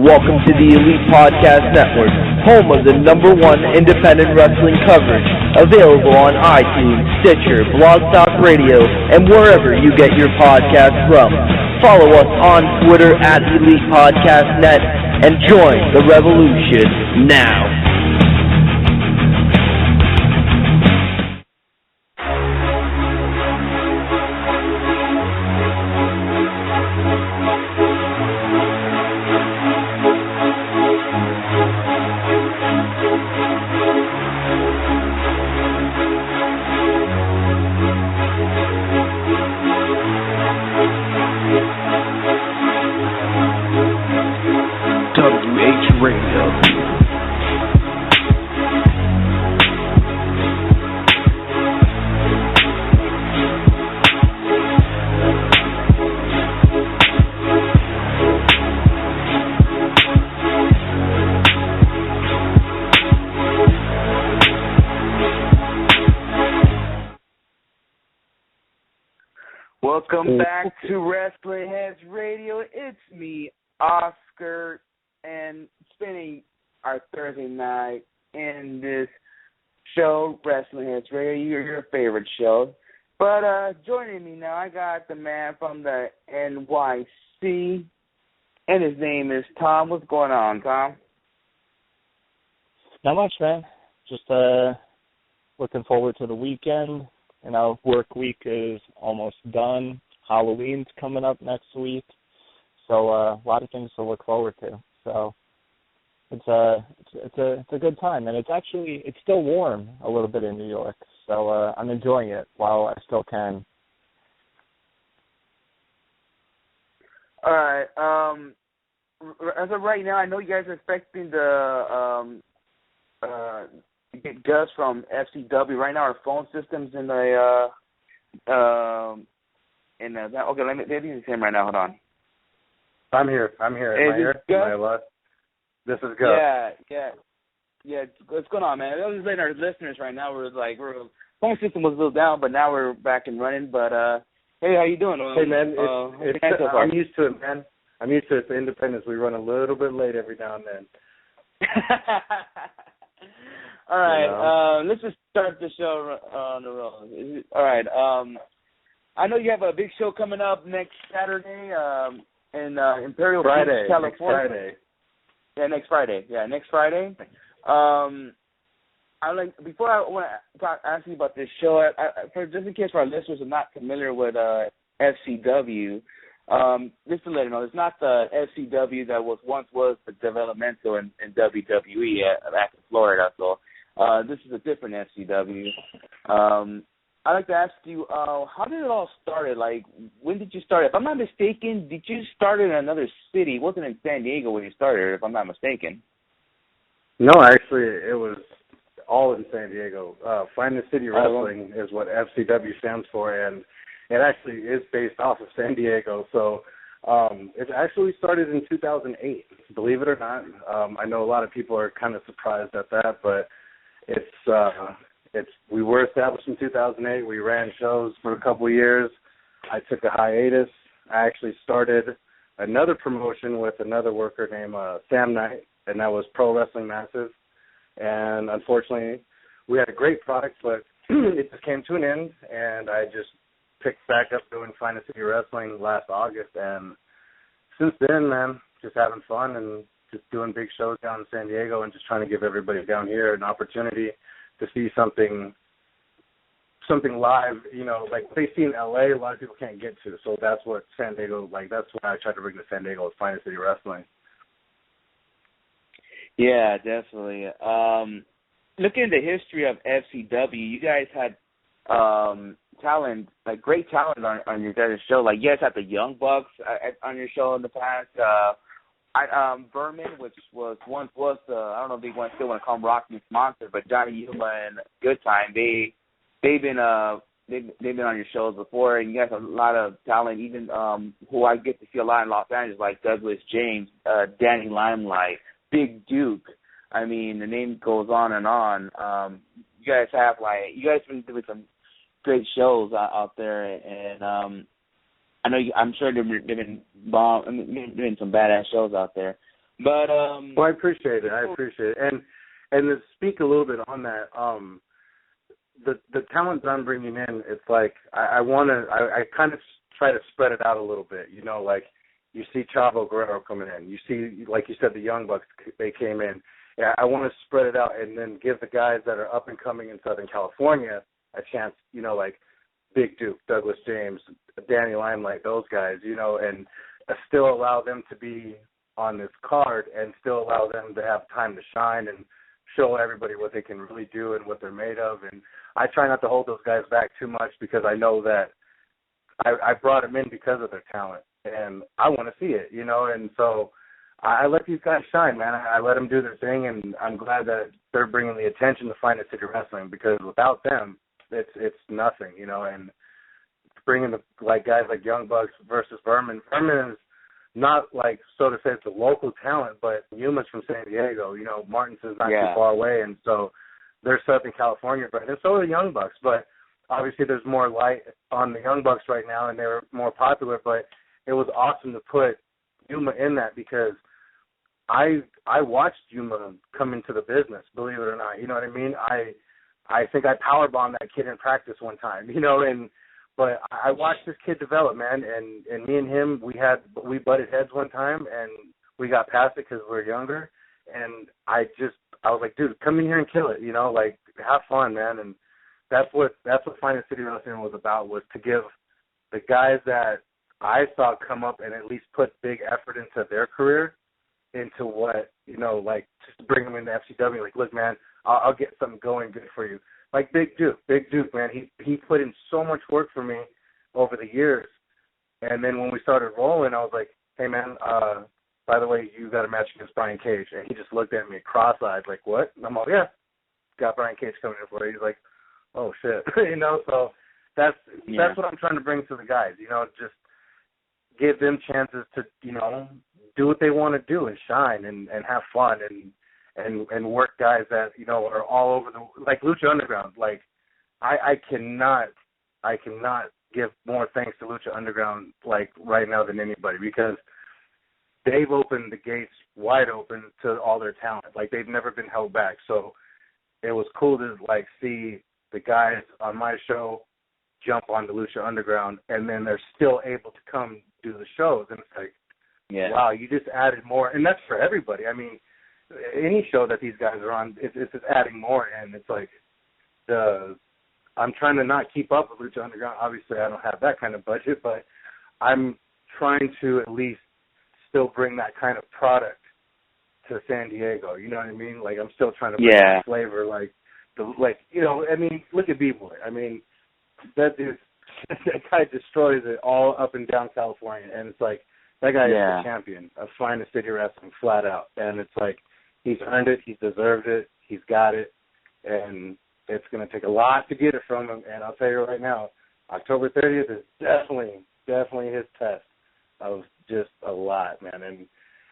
Welcome to the Elite Podcast Network, home of the #1 independent wrestling coverage, available on iTunes, Stitcher, WHRADIO, and wherever you get your podcasts from. Follow us on Twitter at Elite Podcast Net and join the revolution now. Welcome back to WrestlingHeads Radio. It's me, Oscar, and spending our Thursday night in this show, WrestlingHeads Radio, your favorite show. But joining me now, I got the man from the NYC, and his name is Tom. What's going on, Tom? Not much, man. Just looking forward to the weekend. You know, work week is almost done. Halloween's coming up next week, so a lot of things to look forward to. So it's a good time, and it's still warm a little bit in New York. So I'm enjoying it while I still can. All right. As of right now, I know you guys are expecting the get Gus from FCW. Right now, our phone system's in the okay, let me see him right now. Hold on. I'm here. Am I here? This is Gus. Yeah. What's going on, man? I was just letting our listeners right now. Phone system was a little down, but now we're back and running. But hey, how you doing? Hey, man. I'm used to it, man. I'm used to it. The independence. We run a little bit late every now and then. All right, let's just start the show on the roll. All right, I know you have a big show coming up next Saturday in Imperial Beach, California. Next Friday. Before I want to ask you about this show, just in case our listeners are not familiar with FCW, just to let you know, it's not the FCW that once was the developmental in WWE back in Florida. So this is a different FCW. I'd like to ask you, how did it all start? Like, when did you start? If I'm not mistaken, did you start in another city? It wasn't in San Diego when you started, if I'm not mistaken. No, actually, it was all in San Diego. Finest City Wrestling is what FCW stands for, and it actually is based off of San Diego. So it actually started in 2008, believe it or not. I know a lot of people are kind of surprised at that, but we were established in 2008. We ran shows for a couple of years. I took a hiatus. I actually started another promotion with another worker named Sam Knight, and that was Pro Wrestling Massive. And unfortunately, we had a great product, but it just came to an end, and I just picked back up doing Finest City Wrestling last August. And since then, man, just having fun and just doing big shows down in San Diego and just trying to give everybody down here an opportunity to see something live, you know, like they see in LA, a lot of people can't get to. So that's what San Diego, that's why I tried to bring to San Diego with Finest City Wrestling. Yeah, definitely. Looking at the history of FCW, you guys had talent, like great talent on your guys' show. Like you guys had the Young Bucks on your show in the past. Berman, which once was the, I don't know if they still want to call him Rocky's Monster, but Johnny Yuma and Good Time, they've been on your shows before, and you guys have a lot of talent. Even who I get to see a lot in Los Angeles, like Douglas James, Danny Limelight, Big Duke. I mean, the name goes on and on. You guys been doing some great shows out there, and I'm sure they've been doing some badass shows out there. But well, I appreciate it. And to speak a little bit on that, the talent that I'm bringing in, it's like I kind of try to spread it out a little bit. You know, like you see Chavo Guerrero coming in. You see, like you said, the Young Bucks, they came in. Yeah, I want to spread it out and then give the guys that are up and coming in Southern California a chance, you know, like Big Duke, Douglas James, Danny Limelight, those guys, you know, and still allow them to be on this card and still allow them to have time to shine and show everybody what they can really do and what they're made of. And I try not to hold those guys back too much because I know that I brought them in because of their talent, and I want to see it, you know, and so I let these guys shine, man. I let them do their thing, and I'm glad that they're bringing the attention to Finest City Wrestling because without them, it's nothing, you know. And bringing guys like Young Bucks versus Vermin. Vermin is not like, so to say, it's a local talent, but Yuma's from San Diego. You know, Martinson's not too far away, and so they're Southern California bred, and so are the Young Bucks. But obviously, there's more light on the Young Bucks right now, and they're more popular. But it was awesome to put Yuma in that because I watched Yuma come into the business, believe it or not. You know what I mean? I think I powerbombed that kid in practice one time, you know, but I watched this kid develop, man, and me and him, we butted heads one time, and we got past it because we were younger, and I was like, dude, come in here and kill it, you know, like, have fun, man, and that's what Finest City Wrestling was about, was to give the guys that I saw come up and at least put big effort into their career, into what, you know, like, just bring them into FCW, like, look, man, I'll get something going good for you. Like Big Duke, man, he put in so much work for me over the years. And then when we started rolling, I was like, hey, man, by the way, you got a match against Brian Cage. And he just looked at me cross-eyed, like, what? And I'm like, yeah, got Brian Cage coming in for you. He's like, oh, shit. You know, so that's what I'm trying to bring to the guys, you know, just give them chances to, you know, do what they want to do and shine and have fun and work guys that, you know, are all over like Lucha Underground. Like, I cannot give more thanks to Lucha Underground, like, right now than anybody, because they've opened the gates wide open to all their talent. Like, they've never been held back. So it was cool to, like, see the guys on my show jump on the Lucha Underground, and then they're still able to come do the shows. And it's like, wow, you just added more. And that's for everybody. I mean, any show that these guys are on, it's just adding more. And it's like, I'm trying to not keep up with Lucha Underground. Obviously, I don't have that kind of budget, but I'm trying to at least still bring that kind of product to San Diego. You know what I mean? Like, I'm still trying to bring that flavor, you know, I mean, look at B-Boy. I mean, that guy destroys it all up and down California, and it's like, that guy is the champion of Finest City Wrestling, flat out. And it's like, he's earned it, he's deserved it, he's got it, and it's going to take a lot to get it from him. And I'll tell you right now, October 30th is definitely his test of just a lot, man. And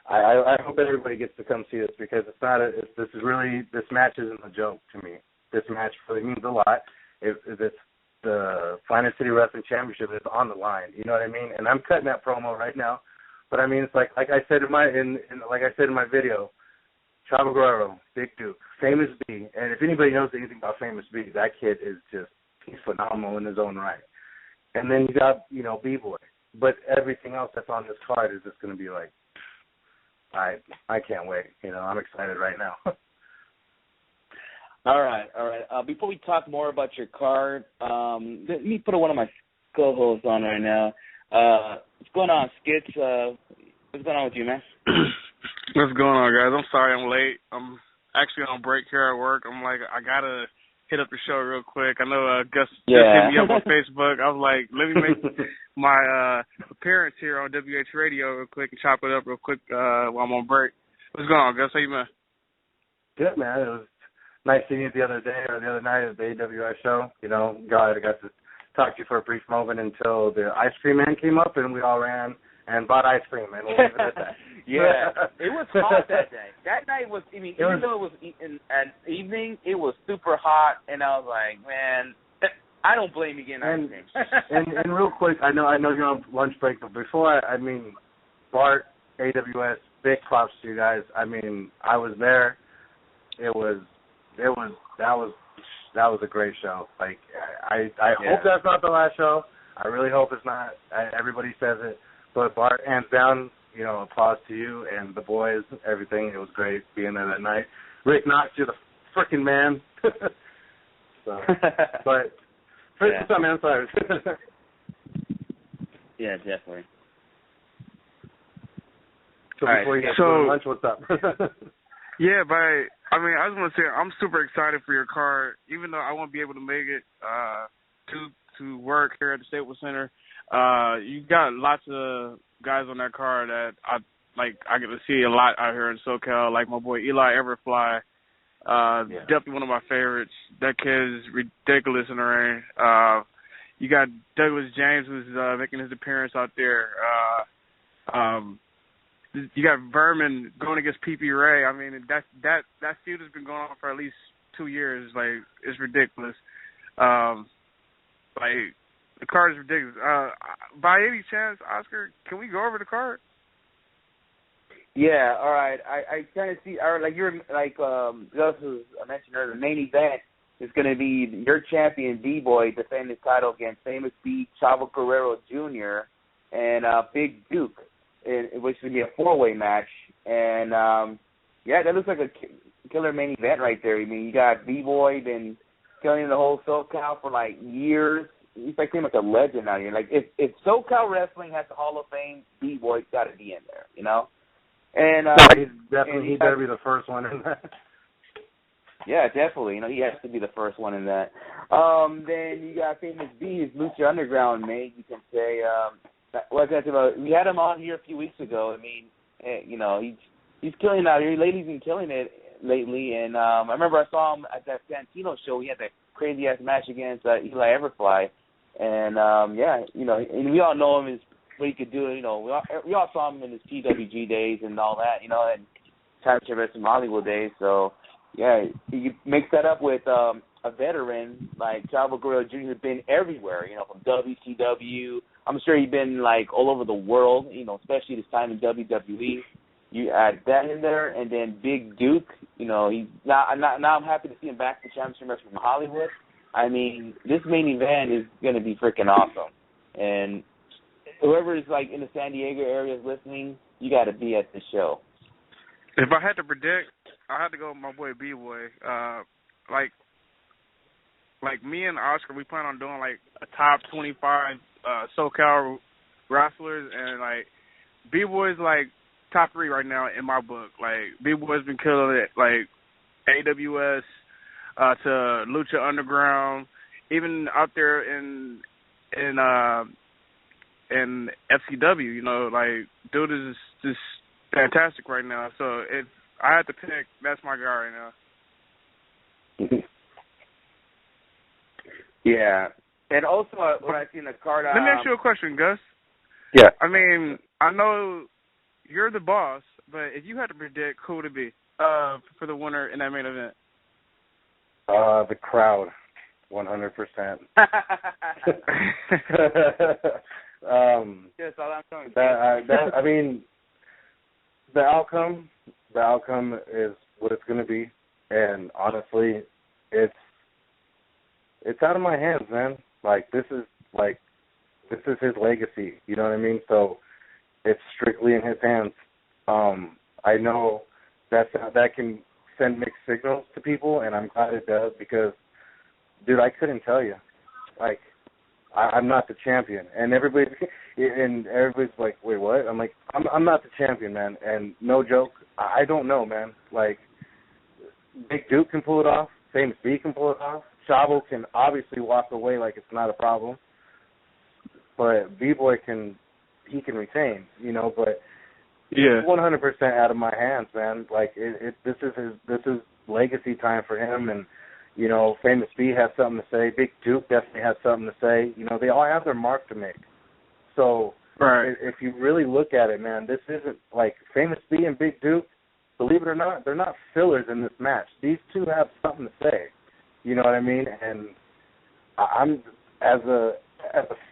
I hope everybody gets to come see this, because this match isn't a joke to me. This match really means a lot. It's the Finest City Wrestling Championship is on the line. You know what I mean? And I'm cutting that promo right now. But I mean, it's like I said in my video, Chavo Guerrero, Big Duke, Famous B, and if anybody knows anything about Famous B, that kid is he's phenomenal in his own right. And then you got, you know, B-Boy. But everything else that's on this card is just going to be like, I can't wait. You know, I'm excited right now. All right. Before we talk more about your card, let me put one of my co-hosts on right now. What's going on, Skits? What's going on with you, man? What's going on, guys? I'm sorry I'm late. I'm actually on break here at work. I'm like, I got to hit up the show real quick. I know Gus just hit me up on Facebook. I was like, let me make my appearance here on WHRADIO real quick and chop it up real quick while I'm on break. What's going on, Gus? How you, man? Good, man. It was nice seeing you the other night at the AWI show. You know, I got to talk to you for a brief moment until the ice cream man came up, and we all ran and bought ice cream, and we'll leave it at that. It was hot that day. That night was, I mean, even though it was an evening, it was super hot, and I was like, man, I don't blame you getting ice cream. and real quick, I know you're on lunch break, but before Bart, AWS, big props to you guys. I mean, I was there. That was a great show. Like, I hope that's not the last show. I really hope it's not. Everybody says it. But Bart, hands down, you know, applause to you and the boys, everything. It was great being there that night. Rick Knox, you're the freaking man. So, but first, some answers. Yeah, definitely. So before you get to lunch, what's up? Yeah, but I mean, I just want to say I'm super excited for your card, even though I won't be able to make it to work here at the Staples Center. You got lots of guys on that card that I get to see a lot out here in SoCal, like my boy Eli Everfly. Definitely one of my favorites. That kid is ridiculous in the ring. You got Douglas James, who's making his appearance out there. You got Vermin going against P.P. Ray. I mean, that feud has been going on for at least 2 years. Like, it's ridiculous. Like, the card is ridiculous. By any chance, Oscar, can we go over the card? Yeah, all right. I kind of see, like you're like Gus was mentioned earlier, the main event is going to be your champion B-Boy defending his title against Famous B, Chavo Guerrero Jr. and Big Duke, which would be a 4-way match. And that looks like a killer main event right there. I mean, you got B-Boy been killing the whole SoCal for like years. He's like pretty much a legend out here. Like if SoCal wrestling has the Hall of Fame, B-Boy's got to be in there, you know. And he better be the first one in that. Yeah, definitely. You know, he has to be the first one in that. Then you got Famous B, his Lucha Underground mate. You can say, what can I say about? We had him on here a few weeks ago. I mean, you know, he's killing it out here. Lately's been killing it lately. And I remember I saw him at that Santino show. He had that crazy ass match against Eli Everfly. And you know, and we all know him as what he could do. You know, we all saw him in his PWG days and all that. You know, and championship wrestling Hollywood days. So. Yeah, you mix that up with a veteran like Chavo Guerrero Jr. who's been everywhere, you know, from WCW. I'm sure he's been, like, all over the world, you know, especially this time in WWE. You add that in there, and then Big Duke, you know, now I'm happy to see him back to championship wrestling from Hollywood. I mean, this main event is going to be freaking awesome. And whoever is, like, in the San Diego area is listening, you got to be at the show. If I had to predict, I had to go with my boy B-Boy. Like me and Oscar, we plan on doing like a top 25 SoCal wrestlers, and like B-Boy's like top 3 right now in my book. Like B-Boy's been killing it, like AWS to Lucha Underground, even out there in FCW. You know, like dude is just fantastic right now. So if I had to pick, that's my guy right now. Yeah. And also, when I seen the card... Let me ask you a question, Gus. Yeah. I mean, I know you're the boss, but if you had to predict, who would it be for the winner in that main event? The crowd, 100%. Yes, all I'm talking about. I mean, the outcome is what it's going to be, and honestly, it's out of my hands, man. Like this is his legacy. You know what I mean? So it's strictly in his hands. I know that can send mixed signals to people, and I'm glad it does because, dude, I couldn't tell you. Like, I'm not the champion, and everybody's like, wait, what? I'm like, I'm not the champion, man. And no joke, I don't know, man. Like, Big Duke can pull it off. Famous B can pull it off. Chavo can obviously walk away like it's not a problem. But B-Boy can retain, you know. But it's 100% out of my hands, man. Like, this is legacy time for him, and you know, Famous B has something to say. Big Duke definitely has something to say. You know, they all have their mark to make. So if you really look at it, man, this isn't like Famous B and Big Duke, believe it or not, they're not fillers in this match. These two have something to say. You know what I mean? And I'm as a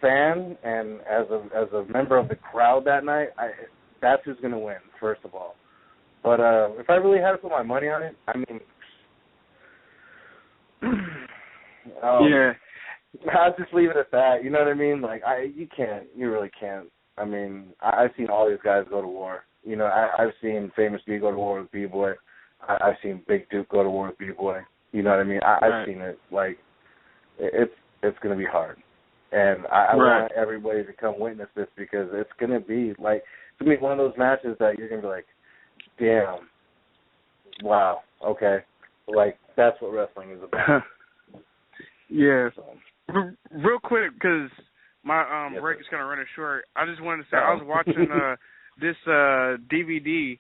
fan and as a member of the crowd that night, that's who's going to win, first of all. But if I really had to put my money on it, I mean, yeah. I'll just leave it at that. You know what I mean? Like, you really can't. I mean, I've seen all these guys go to war. You know, I've seen Famous B go to war with B-Boy. I've seen Big Duke go to war with B-Boy. You know what I mean? I've seen it. Like, it's going to be hard. And I want everybody to come witness this because it's going to be, like, it's going to be one of those matches that you're going to be like, damn, wow, okay. Like, that's what wrestling is about. Yeah. So. Real quick, because my break is kind of running short, I just wanted to say I was watching this DVD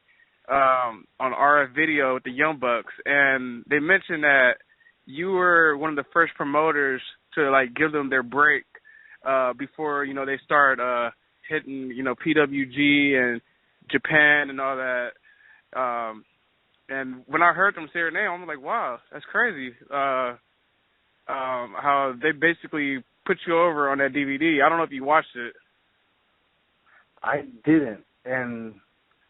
on RF Video with the Young Bucks, and they mentioned that you were one of the first promoters to, like, give them their break before, you know, they start hitting, you know, PWG and Japan and all that. And when I heard them say their name, I'm like, wow, that's crazy. How they basically put you over on that DVD. I don't know if you watched it. I didn't, and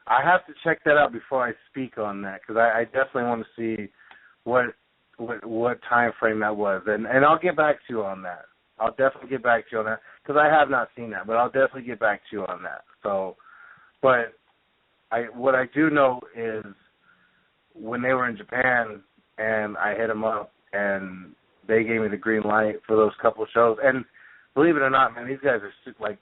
I have to check that out before I speak on that because I definitely want to see what time frame that was, and I'll get back to you on that. I'll definitely get back to you on that because I have not seen that, but I'll definitely get back to you on that. So, but what I do know is when they were in Japan and I hit them up and they gave me the green light for those couple of shows. And believe it or not, man, these guys are like,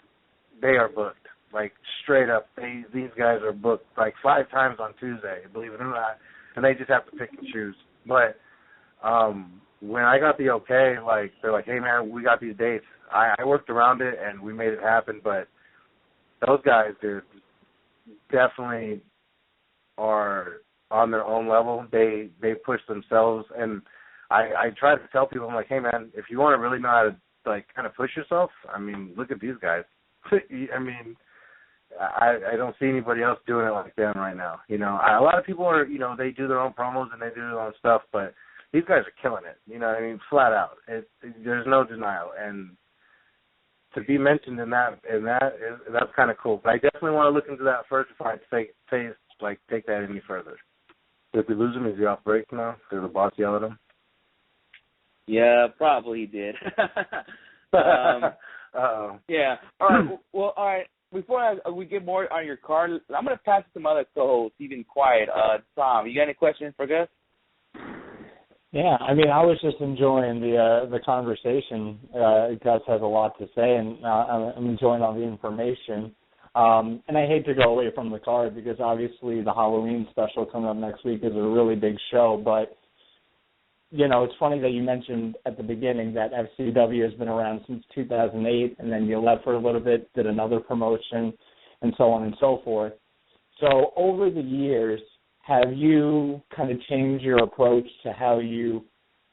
they are booked. Like, straight up, these guys are booked like 5 times on Tuesday, believe it or not. And they just have to pick and choose. But when I got the okay, like, they're like, hey, man, we got these dates. I worked around it and we made it happen. But those guys, dude, definitely are on their own level. They push themselves, and I try to tell people, I'm like, hey, man, if you want to really know how to, like, kind of push yourself, I mean, look at these guys. I mean, I don't see anybody else doing it like them right now. You know, a lot of people are, you know, they do their own promos and they do their own stuff, but these guys are killing it. You know what I mean? Flat out. There's no denial. And to be mentioned in that that's kind of cool. But I definitely want to look into that first before I take that any further. Did we lose him? Is he off break now? Did the boss yell at him? Yeah, probably did. Yeah. All right. Well, all right. Before we get more on your card, I'm going to pass it to my other co-host, even quiet. Tom, you got any questions for Gus? Yeah, I mean, I was just enjoying the conversation. Gus has a lot to say, and I'm enjoying all the information. And I hate to go away from the card because obviously the Halloween special coming up next week is a really big show, but you know, it's funny that you mentioned at the beginning that FCW has been around since 2008, and then you left for a little bit, did another promotion, and so on and so forth. So over the years, have you kind of changed your approach to how you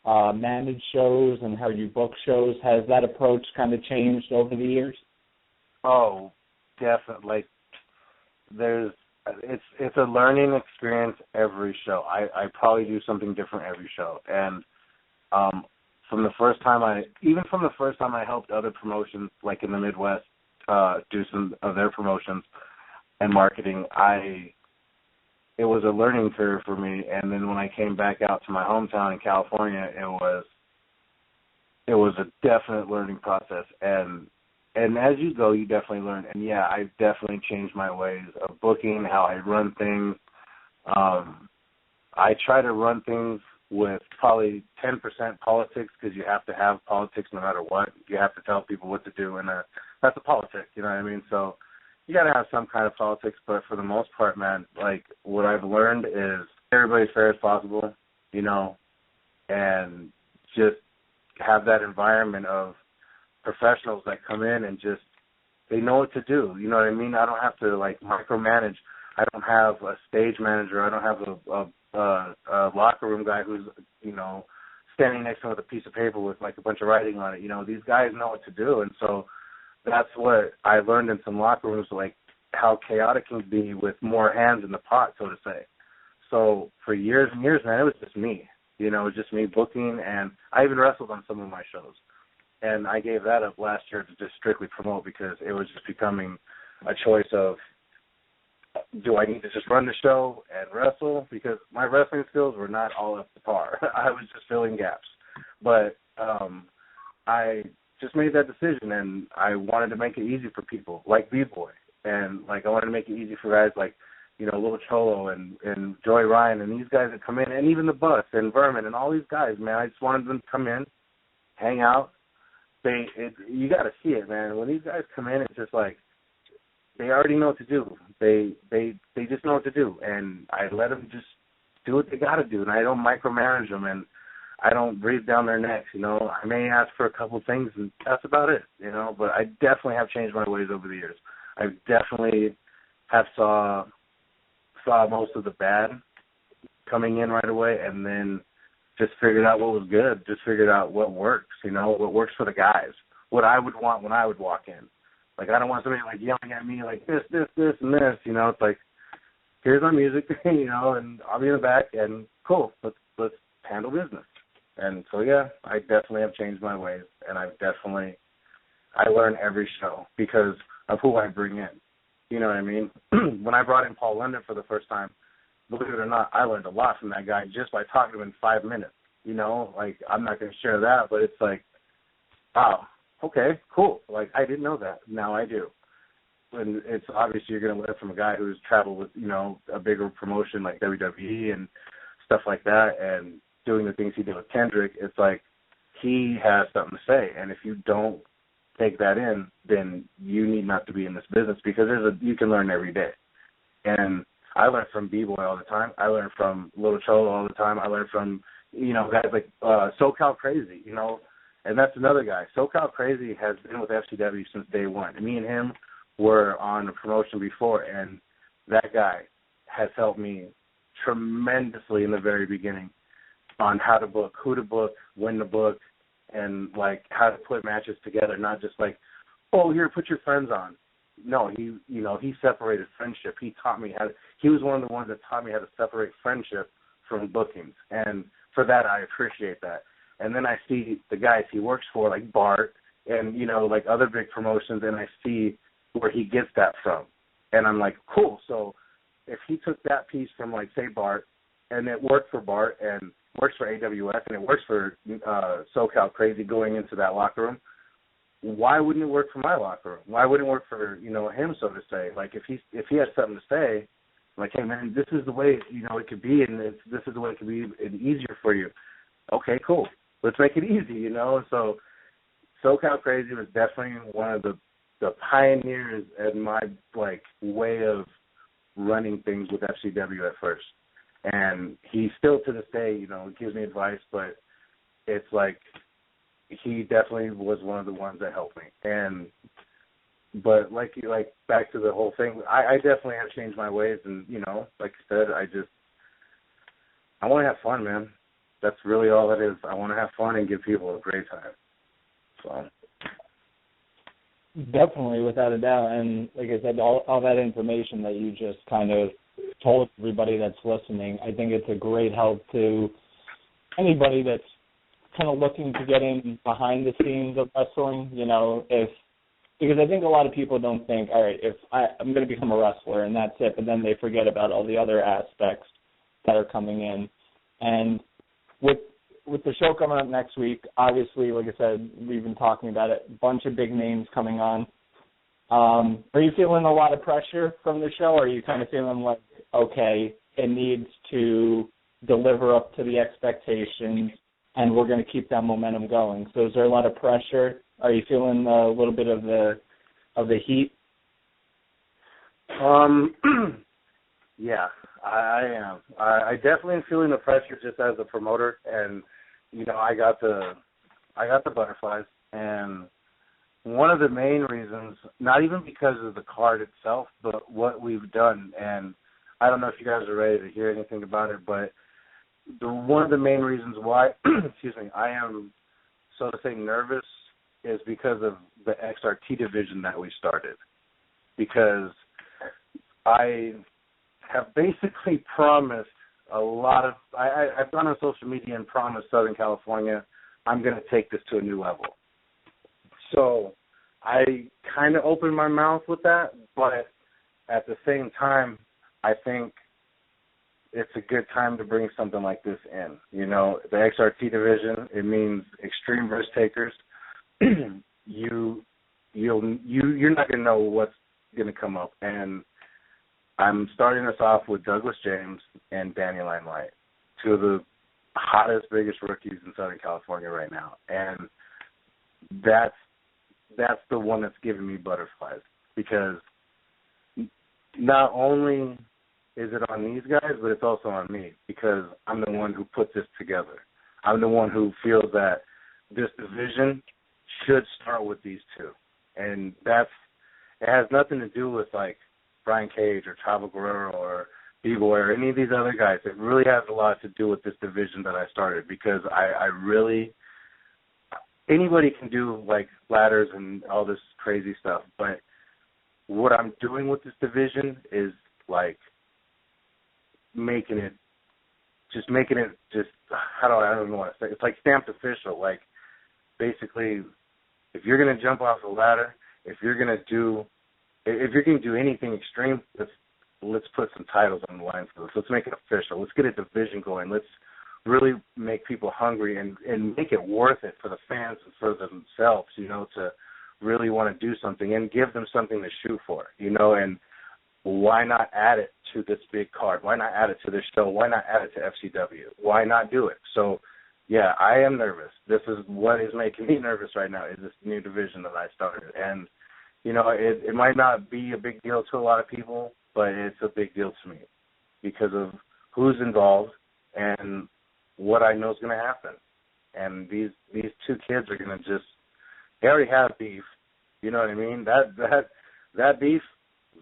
manage shows and how you book shows? Has that approach kind of changed over the years? Oh, definitely. It's a learning experience every show. I probably do something different every show. And from the first time I helped other promotions like in the Midwest do some of their promotions and marketing, it was a learning curve for me. And then when I came back out to my hometown in California, it was a definite learning process. And as you go, you definitely learn. And, yeah, I've definitely changed my ways of booking, how I run things. I try to run things with probably 10% politics because you have to have politics no matter what. You have to tell people what to do, and that's a politic, you know what I mean? So you got to have some kind of politics, but for the most part, man, like what I've learned is everybody as fair as possible, you know, and just have that environment of professionals that come in and just, they know what to do. You know what I mean? I don't have to, like, micromanage. I don't have a stage manager. I don't have a locker room guy who's, you know, standing next to him with a piece of paper with, like, a bunch of writing on it. You know, these guys know what to do. And so that's what I learned in some locker rooms, like, how chaotic can be with more hands in the pot, so to say. So for years and years, man, it was just me. You know, it was just me booking, and I even wrestled on some of my shows. And I gave that up last year to just strictly promote because it was just becoming a choice of do I need to just run the show and wrestle? Because my wrestling skills were not all up to par. I was just filling gaps. But I just made that decision, and I wanted to make it easy for people like B-Boy. And, like, I wanted to make it easy for guys like, you know, Little Cholo and Joey Ryan and these guys that come in, and even the Bus and Vermin and all these guys, man. I just wanted them to come in, hang out. You got to see it, man. When these guys come in, it's just like they already know what to do. They just know what to do, and I let them just do what they got to do, and I don't micromanage them, and I don't breathe down their necks. You know, I may ask for a couple things, and that's about it. You know, but I definitely have changed my ways over the years. I definitely have saw most of the bad coming in right away, and then just figured out what was good, just figured out what works, you know, what works for the guys, what I would want when I would walk in. Like, I don't want somebody, like, yelling at me, like, this, and this, you know. It's like, here's my music, you know, and I'll be in the back, and cool, let's handle business. And so, yeah, I definitely have changed my ways, and I learn every show because of who I bring in. You know what I mean? When I brought in Paul London for the first time, believe it or not, I learned a lot from that guy just by talking to him in 5 minutes. You know, like, I'm not going to share that, but it's like, wow, okay, cool. Like, I didn't know that. Now I do. And it's obviously you're going to learn from a guy who's traveled with, you know, a bigger promotion like WWE and stuff like that, and doing the things he did with Kendrick. It's like he has something to say, and if you don't take that in, then you need not to be in this business, because you can learn every day. And I learn from B-Boy all the time. I learn from Little Cholo all the time. I learn from, you know, guys like SoCal Crazy, you know, and that's another guy. SoCal Crazy has been with FCW since day one. Me and him were on a promotion before, and that guy has helped me tremendously in the very beginning on how to book, who to book, when to book, and, like, how to put matches together, not just like, oh, here, put your friends on. No, he separated friendship. He was one of the ones that taught me how to separate friendship from bookings. And for that, I appreciate that. And then I see the guys he works for, like Bart, and, you know, like other big promotions, and I see where he gets that from. And I'm like, cool. So if he took that piece from, like, say, Bart, and it worked for Bart, and works for AWS, and it works for SoCal Crazy going into that locker room, why wouldn't it work for my locker room? Why wouldn't it work for, you know, him, so to say? Like, if he has something to say, like, hey, man, this is the way, you know, it could be, and this is the way it could be easier for you. Okay, cool. Let's make it easy, you know? So SoCal Crazy was definitely one of the pioneers in my, like, way of running things with FCW at first. And he still, to this day, you know, gives me advice, but it's like he definitely was one of the ones that helped me. But like back to the whole thing, I definitely have changed my ways, and, you know, like I said, I want to have fun, man. That's really all it is. I want to have fun and give people a great time. So definitely, without a doubt. And like I said, all that information that you just kind of told everybody that's listening, I think it's a great help to anybody that's kind of looking to get in behind the scenes of wrestling, you know, because I think a lot of people don't think, all right, if I'm going to become a wrestler and that's it, but then they forget about all the other aspects that are coming in. And with the show coming up next week, obviously, like I said, we've been talking about it, a bunch of big names coming on. Are you feeling a lot of pressure from the show, or are you kind of feeling like, okay, it needs to deliver up to the expectations, and we're going to keep that momentum going? So is there a lot of pressure? Are you feeling a little bit of the heat? Yeah, I am. I definitely am feeling the pressure just as a promoter, and, you know, I got the butterflies, and one of the main reasons, not even because of the card itself, but what we've done, and I don't know if you guys are ready to hear anything about it, but one of the main reasons why, I am, so to say, nervous is because of the XRT division that we started. Because I have basically promised a lot of, I've gone on social media and promised Southern California I'm going to take this to a new level. So I kind of opened my mouth with that, but at the same time, I think it's a good time to bring something like this in. You know, the XRT division, it means extreme risk takers. You're not going to know what's going to come up. And I'm starting us off with Douglas James and Danny Limelight, two of the hottest, biggest rookies in Southern California right now. And that's the one that's giving me butterflies, because not only is it on these guys, but it's also on me, because I'm the one who put this together. I'm the one who feels that this division should start with these two. And it has nothing to do with, like, Brian Cage or Chavo Guerrero or B-Boy or any of these other guys. It really has a lot to do with this division that I started, because I really – anybody can do, like, ladders and all this crazy stuff, but what I'm doing with this division is, like, making it I don't know what to say. It's like stamped official. Like, basically, if you're going to jump off a ladder, if you're going to do anything extreme, let's put some titles on the line for this. Let's make it official. Let's get a division going. Let's really make people hungry and make it worth it for the fans and for themselves, you know, to really want to do something and give them something to shoot for, you know. And why not add it to this big card? Why not add it to this show? Why not add it to FCW? Why not do it? So, yeah, I am nervous. This is what is making me nervous right now, is this new division that I started. And, you know, it might not be a big deal to a lot of people, but it's a big deal to me because of who's involved and what I know is going to happen. And these two kids are going to they already have beef. You know what I mean? That beef,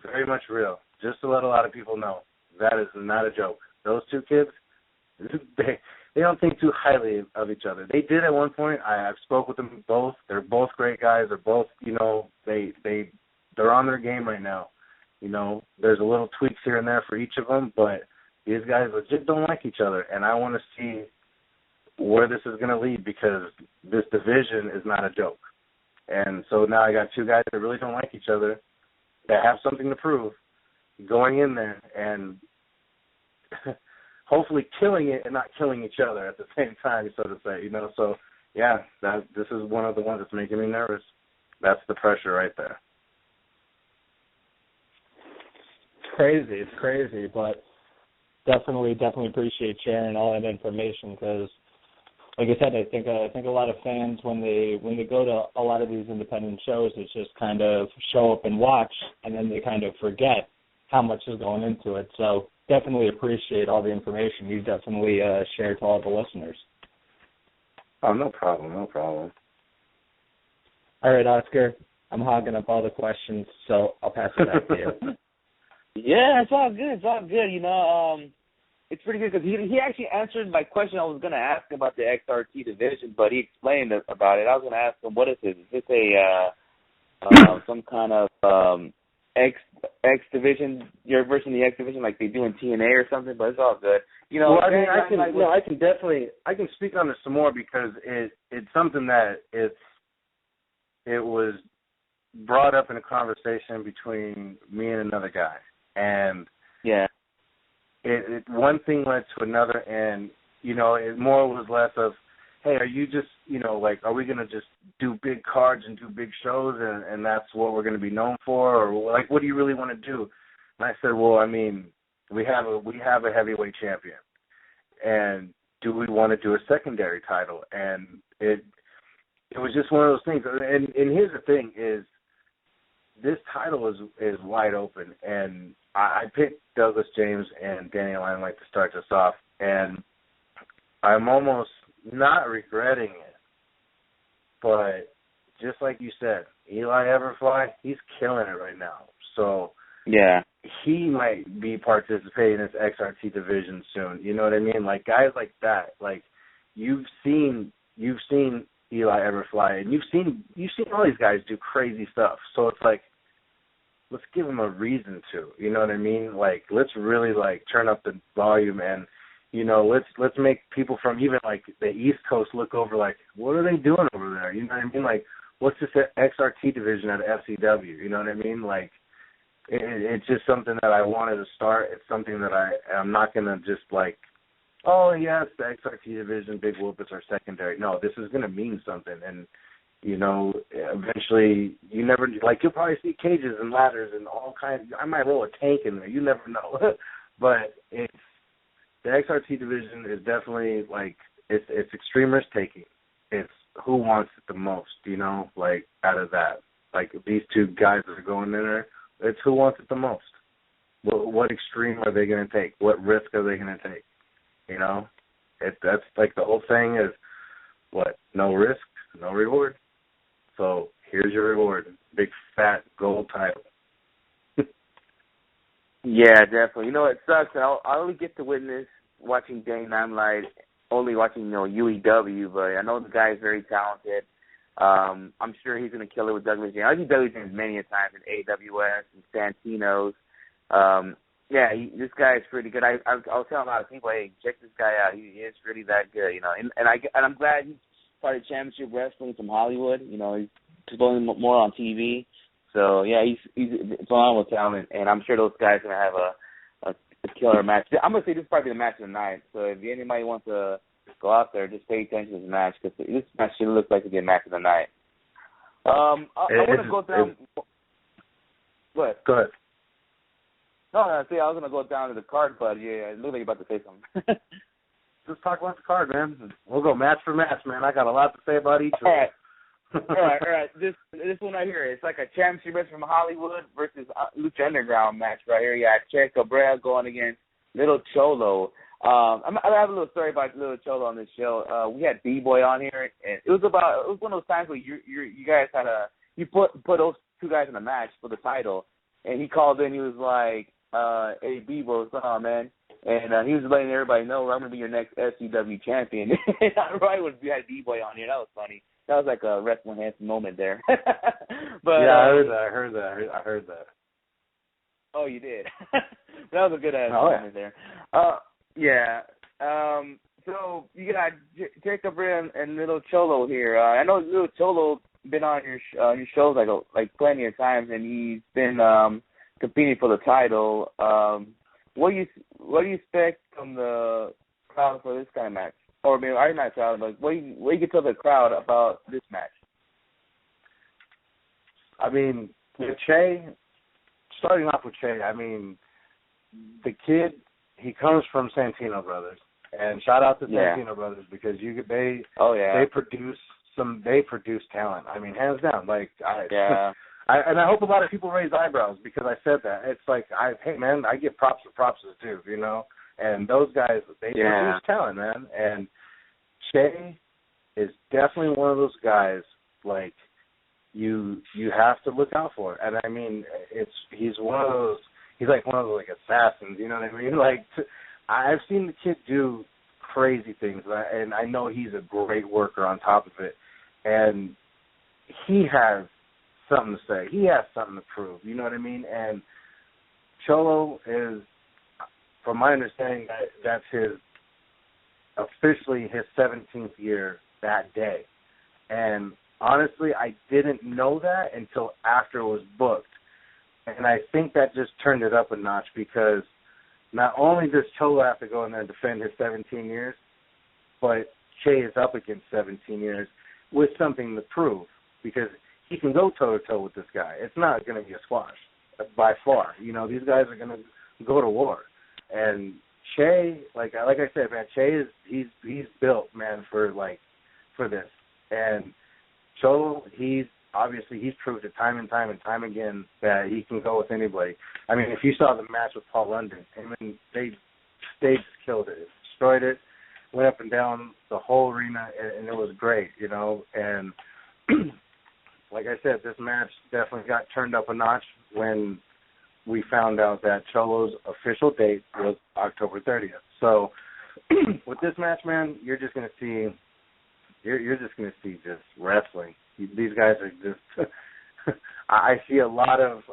very much real. Just to let a lot of people know, that is not a joke. Those two kids, they don't think too highly of each other. They did at one point. I've spoke with them both. They're both great guys. They're both, you know, they're on their game right now. You know, there's a little tweaks here and there for each of them, but these guys legit don't like each other, and I want to see where this is going to lead, because this division is not a joke. And so now I got two guys that really don't like each other, that have something to prove, going in there and hopefully killing it and not killing each other at the same time, so to say, you know. So, yeah, this is one of the ones that's making me nervous. That's the pressure right there. It's crazy, but definitely appreciate sharing all that information, because, like I said, I think a lot of fans, when they go to a lot of these independent shows, it's just kind of show up and watch, and then they kind of forget how much is going into it. So definitely appreciate all the information you definitely shared to all the listeners. Oh, no problem. All right, Oscar, I'm hogging up all the questions, so I'll pass it back to you. Yeah, it's all good. You know, it's pretty good because he actually answered my question I was going to ask about the XRT division, but he explained about it. I was going to ask him, what is this? Is this some kind of X division? You're versing the X division like they do in TNA or something, but it's all good. You know, well, I mean, I can speak on this some more, because it's something that it was brought up in a conversation between me and another guy. And yeah, one thing led to another, and, you know, it more was less of, hey, are you just, you know, like, are we going to just do big cards and do big shows and that's what we're going to be known for? Or, like, what do you really want to do? And I said, well, I mean, we have a heavyweight champion. And do we want to do a secondary title? And it was just one of those things. And here's the thing is, this title is wide open, and I picked Douglas James and Danny Limelight to start this off, and I'm almost not regretting it. But just like you said, Eli Everfly, he's killing it right now. So yeah, he might be participating in this XRT division soon. You know what I mean? Like, guys like that, like, you've seen Eli Everfly, and you've seen all these guys do crazy stuff. So it's like, let's give them a reason to, you know what I mean? Like, let's really, like, turn up the volume, and, you know, let's make people from even, like, the East Coast look over, like, what are they doing over there? You know what I mean? Like, what's this XRT division at FCW? You know what I mean? Like, it's just something that I wanted to start. It's something that I'm not going to just like, oh, yes, the XRT division, big whoopers are secondary. No, this is going to mean something. And, you know, eventually you never, like, you'll probably see cages and ladders and all kinds. I might roll a tank in there. You never know. But the XRT division is definitely, like, it's extreme risk-taking. It's who wants it the most, you know, like, out of that. Like, these two guys that are going in there, it's who wants it the most. What extreme are they going to take? What risk are they going to take? You know, that's like the whole thing is what? No risk, no reward. So here's your reward, big fat gold title. Yeah, definitely. You know, it sucks. I only get to witness watching Dane Limelight, only watching, you know, UEW, but I know the guy is very talented. I'm sure he's going to kill it with Douglas James. I've seen Douglas James many a times in AWS and Santino's. Yeah, this guy is pretty good. I was telling a lot of people, hey, check this guy out. He is really that good, you know. And I'm glad he's part of Championship Wrestling from Hollywood. You know, he's going more on TV. So yeah, he's phenomenal talent, and I'm sure those guys are gonna have a killer match. I'm gonna say this is probably the match of the night. So if anybody wants to go out there, just pay attention to this match because this match should look like it's a match of the night. I want to go down. What? Go ahead. No, see, I was going to go down to the card, but yeah, it looked like you're about to say something. Just talk about the card, man. We'll go match for match, man. I got a lot to say about each of them. All right. This one right here, it's like a championship match from Hollywood versus Lucha Underground match right here. You got Che Cabrera going against Little Cholo. I have a little story about Little Cholo on this show. We had B-Boy on here, and it was one of those times where you guys had you put those two guys in a match for the title, and he called in. He was like, hey, B-Boy, what's going on, man? And he was letting everybody know I'm going to be your next FCW champion. I right when we had B-Boy on here. That was funny. That was like a WrestlingHeads moment there. But yeah, I heard that. Oh, you did? That was a good moment there. Yeah. So you got Jacob and Little Cholo here. I know Little Cholo been on your shows like plenty of times, and he's been competing for the title. What do you expect from the crowd for this kind of match? Or maybe I'm not crowd, but what do you tell the crowd about this match? I mean, with Che, starting off with Che, I mean, the kid, he comes from Santino Brothers, and shout out to Santino Brothers because they produce talent. I mean, hands down. Like and I hope a lot of people raise eyebrows because I said that. It's like, hey man, I give props to props too, you know. And those guys, they produce talent, man. And Che is definitely one of those guys like you have to look out for. And I mean, he's one of those. He's like one of those like assassins, you know what I mean? Like I've seen the kid do crazy things, and I know he's a great worker on top of it. And he has something to say. He has something to prove. You know what I mean? And Cholo is, from my understanding, that's officially his 17th year that day. And honestly, I didn't know that until after it was booked. And I think that just turned it up a notch because not only does Cholo have to go in there and defend his 17 years, but Che is up against 17 years with something to prove because he can go toe-to-toe with this guy. It's not going to be a squash by far. You know, these guys are going to go to war. And Che, like I said, man, Che he's built, man, for this. And Cholo, he's proved it time and time again that he can go with anybody. I mean, if you saw the match with Paul London, they just killed it, destroyed it, went up and down the whole arena, and it was great, you know. And like I said, this match definitely got turned up a notch when we found out that Cholo's official date was October 30th. So with this match, man, you're just gonna see just wrestling. These guys are just. I see a lot of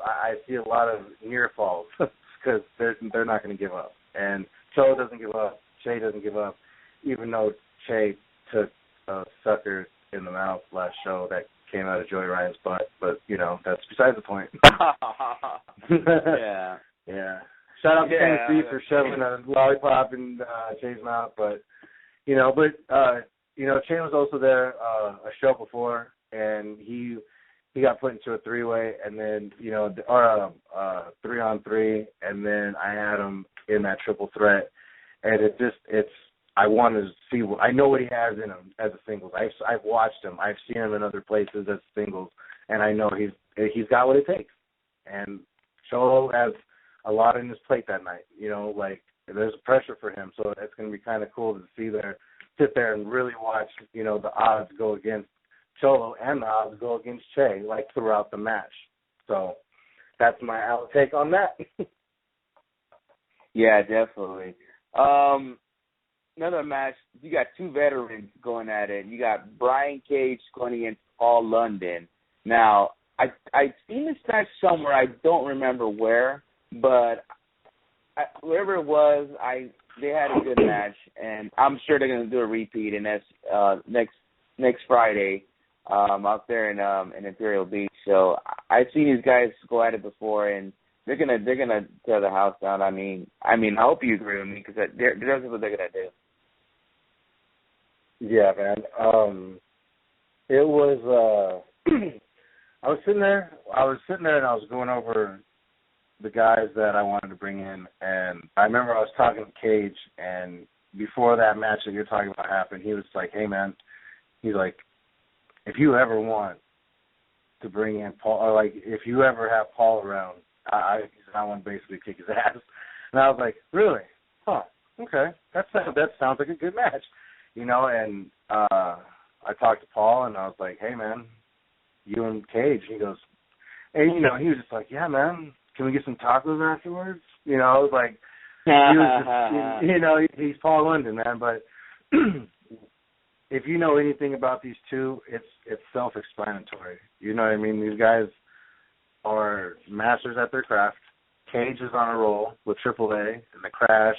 near falls because they're not going to give up, and Cholo doesn't give up. Che doesn't give up, even though Che took a sucker in the mouth last show that came out of Joey Ryan's butt, but, that's besides the point. Yeah. Yeah. Shout out to Tennessee for shoving a lollipop in Jay's mouth, but, Che was also there a show before, and he got put into a three-way, and then, or a 3-on-3, and then I had him in that triple threat, and I wanted to see. I know what he has in him as a singles. I've watched him. I've seen him in other places as singles, and I know he's got what it takes. And Cholo has a lot in his plate that night. There's pressure for him, so it's going to be kind of cool to sit there and really watch. The odds go against Cholo and the odds go against Che throughout the match. So that's my outtake on that. Yeah, definitely. Another match, you got two veterans going at it. You got Brian Cage going against Paul London. Now, I've seen this match somewhere. I don't remember where, but wherever it was, they had a good match, and I'm sure they're going to do a repeat, and that's next Friday out there in Imperial Beach. So I've seen these guys go at it before, and they're gonna tear the house down. I mean, I hope you agree with me because that's what they're gonna do. Yeah, man. It was. I was sitting there and I was going over the guys that I wanted to bring in, and I remember I was talking to Cage, and before that match that you're talking about happened, he was like, "Hey, man," he's like, "if you ever want to bring in Paul, or if you ever have Paul around, I want to basically kick his ass." And I was like, "Really? Huh? Okay, that sounds like a good match." And I talked to Paul, and I was like, "Hey, man, you and Cage." He goes, and he was just like, "Yeah, man, can we get some tacos afterwards?" He was just, he's Paul London, man. But if you know anything about these two, it's self-explanatory. You know what I mean? These guys are masters at their craft. Cage is on a roll with AAA and the Crash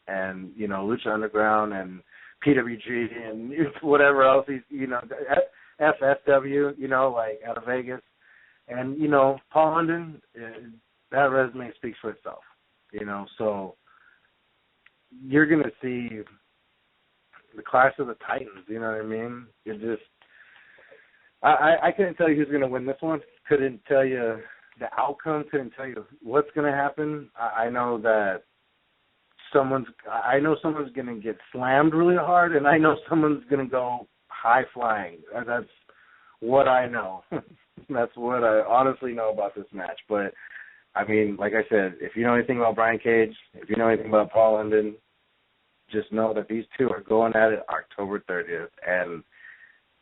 and Lucha Underground and PWG and whatever else he's, FSW, out of Vegas. And, Paul London, that resume speaks for itself, so you're going to see the Clash of the Titans, you know what I mean? It just, I couldn't tell you who's going to win this one, couldn't tell you the outcome, couldn't tell you what's going to happen. I know someone's going to get slammed really hard, and I know someone's going to go high flying. That's what I know. That's what I honestly know about this match. But, I mean, like I said, if you know anything about Brian Cage, if you know anything about Paul London, just know that these two are going at it October 30th, and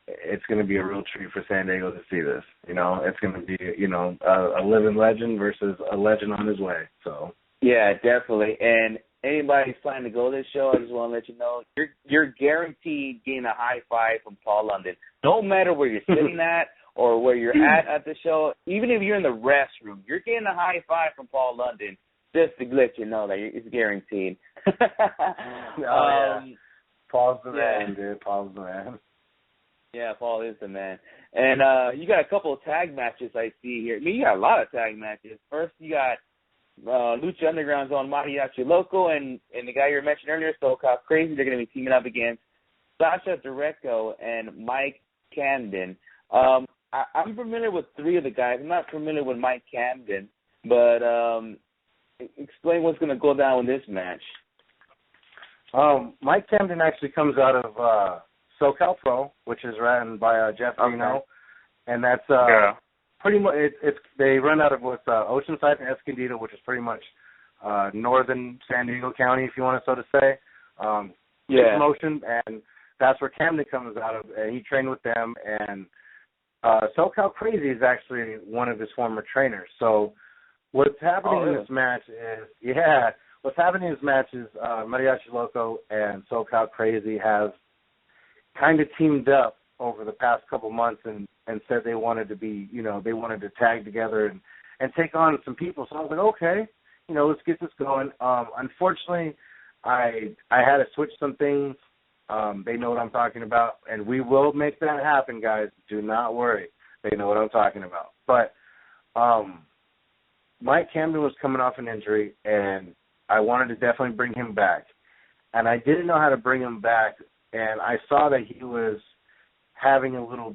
it's going to be a real treat for San Diego to see this. It's going to be, a living legend versus a legend on his way. So yeah, definitely. And anybody who's planning to go to this show, I just want to let you know, you're guaranteed getting a high five from Paul London. No matter where you're sitting at or where you're at the show, even if you're in the restroom, you're getting a high five from Paul London just to let you know that it's guaranteed. Yeah. Paul's the man, dude. Paul's the man. Yeah, Paul is the man. And you got a couple of tag matches I see here. I mean, you got a lot of tag matches. First, you got Lucha Underground's on Mariachi Loco, and the guy you mentioned earlier, SoCal Crazy. They're going to be teaming up against Sasha Directo and Mike Camden. I'm familiar with three of the guys. I'm not familiar with Mike Camden, but explain what's going to go down with this match. Mike Camden actually comes out of SoCal Pro, which is run by Jeff Dino, and that's pretty much they run out of Oceanside and Escondido, which is pretty much northern San Diego County, if you want to so to say. Promotion, and that's where Camden comes out of, and he trained with them. And SoCal Crazy is actually one of his former trainers. So what's happening in this match is, Mariachi Loco and SoCal Crazy have kind of teamed up over the past couple months and said they wanted to be, they wanted to tag together and take on some people. So I was like, okay, let's get this going. Unfortunately, I had to switch some things. They know what I'm talking about, and we will make that happen, guys. Do not worry. they know what I'm talking about. But Mike Camden was coming off an injury, and I wanted to definitely bring him back. And I didn't know how to bring him back, and I saw that he was having a little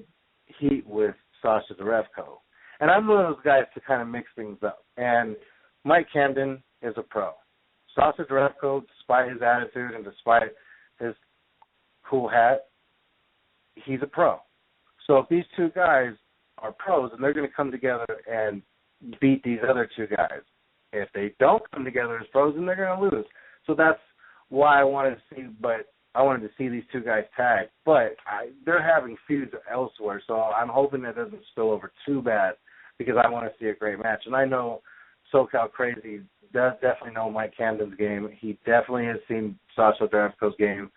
heat with Sasha Derevko. And I'm one of those guys to kind of mix things up. And Mike Camden is a pro. Sasha Derevko, despite his attitude and despite his cool hat, he's a pro. So if these two guys are pros, and they're going to come together and beat these other two guys. If they don't come together as pros, then they're going to lose. So that's why I wanted to see these two guys tag. But they're having feuds elsewhere, so I'm hoping that doesn't spill over too bad because I want to see a great match. And I know SoCal Crazy does definitely know Mike Camden's game. He definitely has seen Sasha Derevko's game.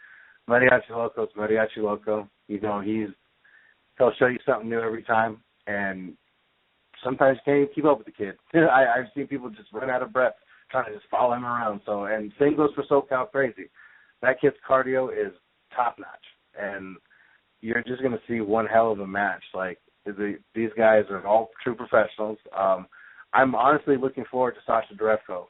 Mariachi Loco's Mariachi Loco. You know, he'll show you something new every time, and sometimes you can't even keep up with the kid. I've seen people just run out of breath trying to just follow him around. So, and same goes for SoCal Crazy. That kid's cardio is top notch, and you're just going to see one hell of a match. Like these guys are all true professionals. I'm honestly looking forward to Sasha Derevko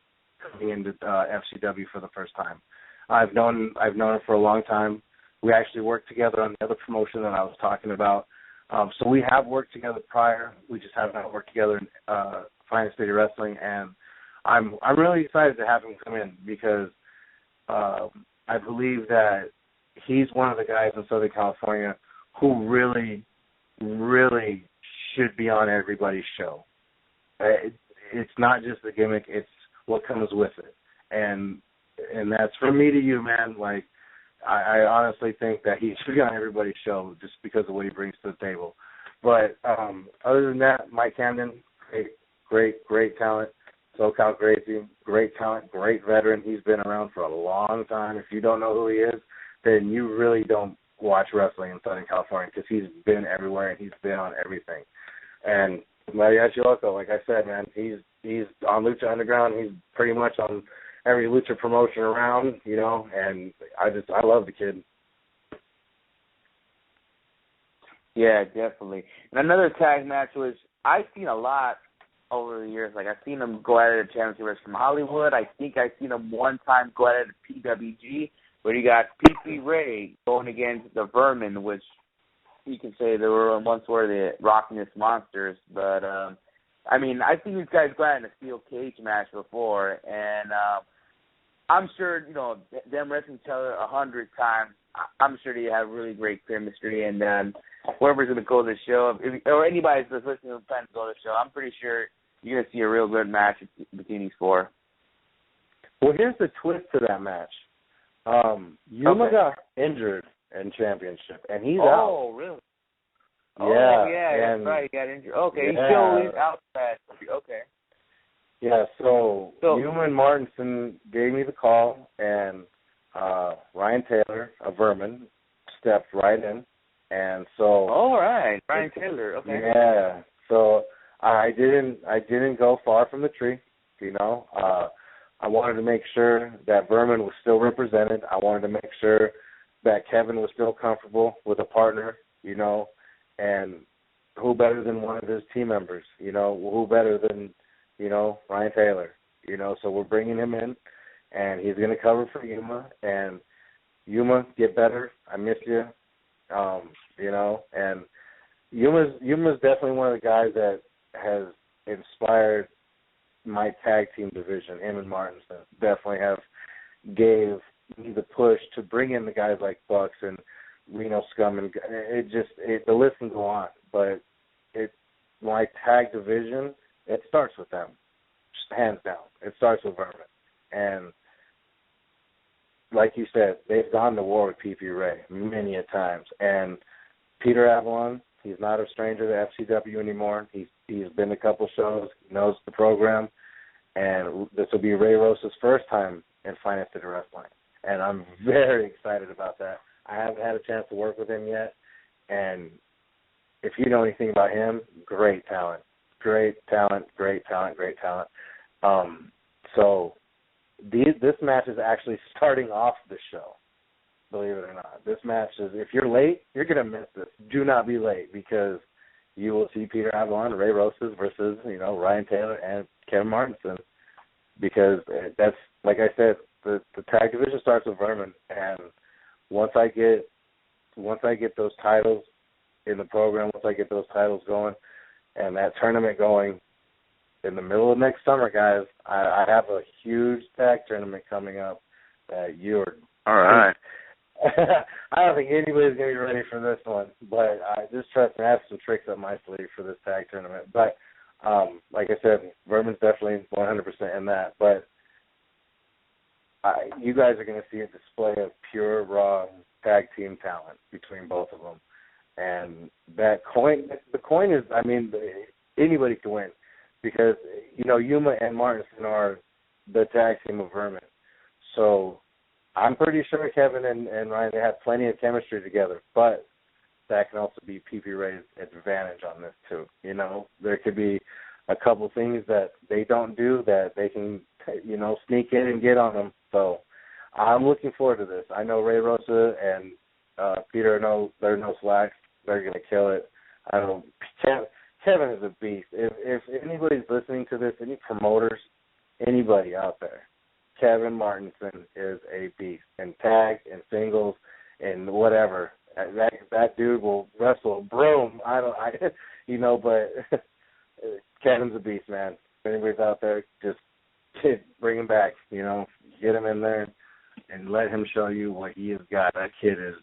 coming into FCW for the first time. I've known her for a long time. We actually worked together on the other promotion that I was talking about. So we have worked together prior. We just have not worked together in Finest City Wrestling, and I'm really excited to have him come in because I believe that he's one of the guys in Southern California who really, really should be on everybody's show. It's not just the gimmick; it's what comes with it, and that's from me to you, man. Like, I honestly think that he should be on everybody's show just because of what he brings to the table. But other than that, Mike Camden, great talent. SoCal Crazy, great talent, great veteran. He's been around for a long time. If you don't know who he is, then you really don't watch wrestling in Southern California because he's been everywhere and he's been on everything. And Mariachi Loco, like I said, man, he's on Lucha Underground. He's pretty much on every Lucha promotion around, you know, and I love the kid. Yeah, definitely. And another tag match was I've seen a lot over the years. Like I've seen them go at it at Championship Wrestling from Hollywood. I think I've seen them one time go at it at PWG, where you got P.P. Ray going against the Vermin, which you can say they were once were the rockinest monsters. But I mean, I've seen these guys go at it in a steel cage match before, and I'm sure, you know, them wrestling each other 100 times, I'm sure they have really great chemistry. And whoever's going to go to the show, or anybody that's listening to plan to go to the show, I'm pretty sure you're going to see a real good match between these four. Well, here's the twist to that match. Yuma got injured in Championship, and he's out. Oh, really? Yeah, that's right. He got injured. Okay, yeah. he's out that. Okay. Yeah, so Yuma and Martinson gave me the call, and Ryan Taylor, a Vermin, stepped right in. And so, all right, Ryan Taylor. Okay. Yeah. So I didn't go far from the tree. You know, I wanted to make sure that Vermin was still represented. I wanted to make sure that Kevin was still comfortable with a partner. You know, and who better than one of his team members? You know, who better than Ryan Taylor? You know, so we're bringing him in, and he's going to cover for Yuma. And Yuma, get better. I miss you. You know, and Yuma's definitely one of the guys that has inspired my tag team division. Him and Martinson definitely gave me the push to bring in the guys like Bucks and Reno Scum, and the list can go on. But my tag division, it starts with them, just hands down. It starts with Vermin, and like you said, they've gone to war with P.P. Ray many a times. And Peter Avalon, he's not a stranger to FCW anymore. He's been to a couple shows, knows the program, and this will be Ray Rosa's first time in Finest City Wrestling. And I'm very excited about that. I haven't had a chance to work with him yet, and if you know anything about him, great talent. So this match is actually starting off the show, believe it or not. This match is, if you're late, you're going to miss this. Do not be late because you will see Peter Avalon, Ray Rosas versus, Ryan Taylor and Kevin Martinson, because that's, like I said, the tag division starts with Vermin, and once I get those titles in the program, once I get those titles going and that tournament going in the middle of next summer, guys, I have a huge tag tournament coming up that you're all right. I don't think anybody's going to be ready for this one, but just trust me, I have some tricks up my sleeve for this tag tournament. But like I said, Vermin's definitely 100% in that. But you guys are going to see a display of pure, raw tag team talent between both of them. And the coin is, anybody can win because, Yuma and Martinson are the tag team of Vermin. So I'm pretty sure Kevin and Ryan, they have plenty of chemistry together, but that can also be PP Ray's advantage on this too. There could be a couple things that they don't do that they can, sneak in and get on them. So I'm looking forward to this. I know Ray Rosa and Peter, they're no slacks. They're going to kill it. I know Kevin is a beast. If anybody's listening to this, any promoters, anybody out there, Kevin Martinson is a beast in tag and singles and whatever. That dude will wrestle broom. But Kevin's a beast, man. If anybody's out there, just bring him back. Get him in there and let him show you what he has got. That kid is,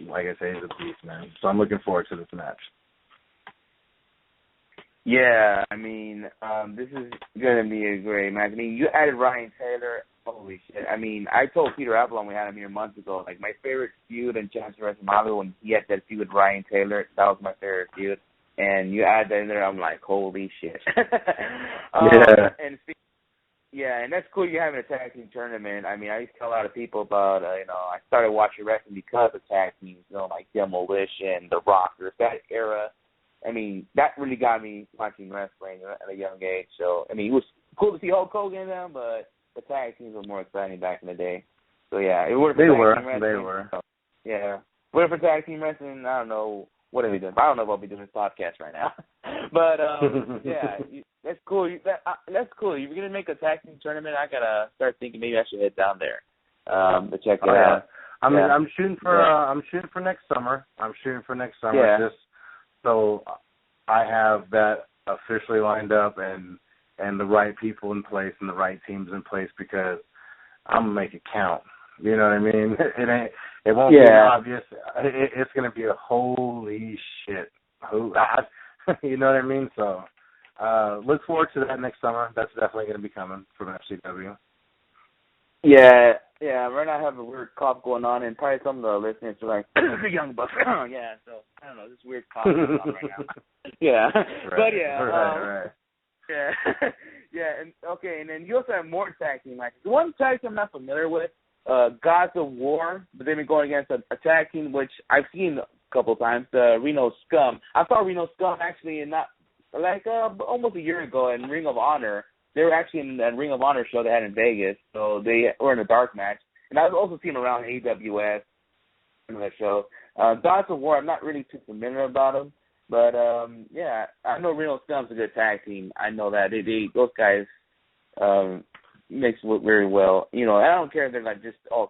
like I say, he's a beast, man. So I'm looking forward to this match. Yeah, this is going to be a great match. You added Ryan Taylor. Holy shit. I told Peter Avalon we had him here months ago, like, my favorite feud in Chance of WrestleMania when he had that feud with Ryan Taylor, that was my favorite feud. And you add that in there, I'm like, holy shit. And that's cool you're having a tag team tournament. I used to tell a lot of people about, I started watching wrestling because of tag teams, like Demolition, The Rockers, that era. That really got me watching wrestling at a young age. So, it was cool to see Hulk Hogan in them, but the tag teams were more exciting back in the day. So, yeah. They were. Yeah. What for tag team wrestling, I don't know what are we doing. I don't know if I'll be doing this podcast right now. But, that's cool. That's cool. If you're going to make a tag team tournament, I got to start thinking maybe I should head down there to check it out. I'm shooting for next summer. Yeah. Just so I have that officially lined up and the right people in place and the right teams in place, because I'm going to make it count. You know what I mean? It won't be obvious. It's going to be a holy shit. You know what I mean? So look forward to that next summer. That's definitely going to be coming from FCW. Yeah. Right now I have a weird cough going on, and probably some of the listeners are like, the Young Bucks. Yeah, so I don't know, this weird cough going on right now. Yeah. Right. But yeah. Right. Yeah. Yeah, and then you also have more tag team matches. The one tag team I'm not familiar with, Gods of War, but they've been going against a tag team which I've seen a couple of times, the Reno Scum. I saw Reno Scum actually almost a year ago in Ring of Honor. They were actually in that Ring of Honor show they had in Vegas, so they were in a dark match. And I've also seen them around AWS in that show. Gods of War, I'm not really too familiar about them. But, I know Reno Scum's a good tag team. I know that. Those guys mix very well. I don't care if they're like just, because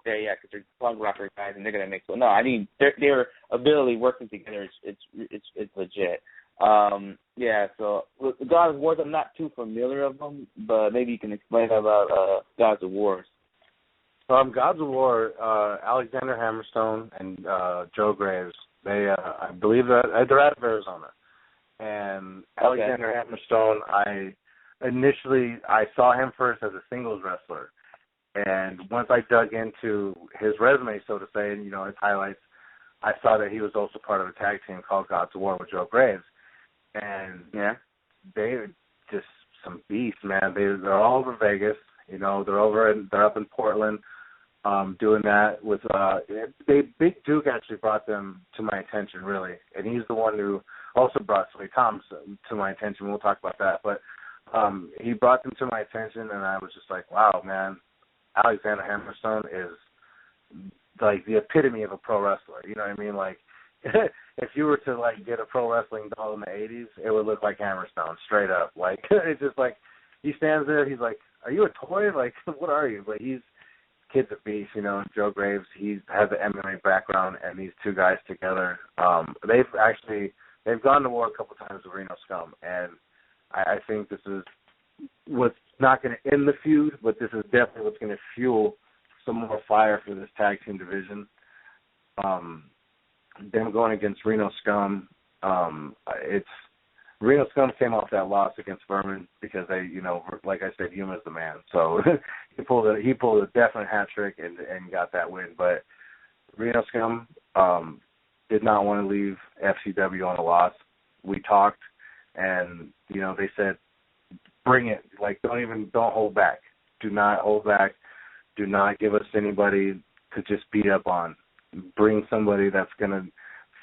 they're punk rocker guys and they're going to mix well. No, their ability working together, it's legit. So the Gods of War, I'm not too familiar with them, but maybe you can explain about Gods of War. Gods of War, Alexander Hammerstone and Joe Graves, they, I believe that they're out of Arizona. And Alexander Hammerstone, I saw him first as a singles wrestler. And once I dug into his resume, so to say, and, his highlights, I saw that he was also part of a tag team called Gods of War with Joe Graves. And they're just some beasts, man. They're all over Vegas. They're up in Portland doing that with Big Duke actually brought them to my attention, really. And he's the one who also brought Sway Thompson to my attention. We'll talk about that. But he brought them to my attention, and I was just like, wow, man, Alexander Hammerstone is like the epitome of a pro wrestler. You know what I mean? Like, if you were to like get a pro wrestling doll in the '80s, it would look like Hammerstone, straight up. Like it's just like he stands there. He's like, "Are you a toy? Like, what are you?" But kid's a beast, you know. Joe Graves, he has an MMA background, and these two guys together, they've gone to war a couple times with Reno Scum, and I think this is what's not going to end the feud, but this is definitely what's going to fuel some more fire for this tag team division. Them going against Reno Scum, Reno Scum came off that loss against Vermin because they, you know, like I said, Yuma's the man. So he pulled a definite hat trick and got that win. But Reno Scum did not want to leave FCW on a loss. We talked, and you know, they said, bring it. Like, don't hold back. Do not hold back. Do not give us anybody to just beat up on. Bring somebody that's gonna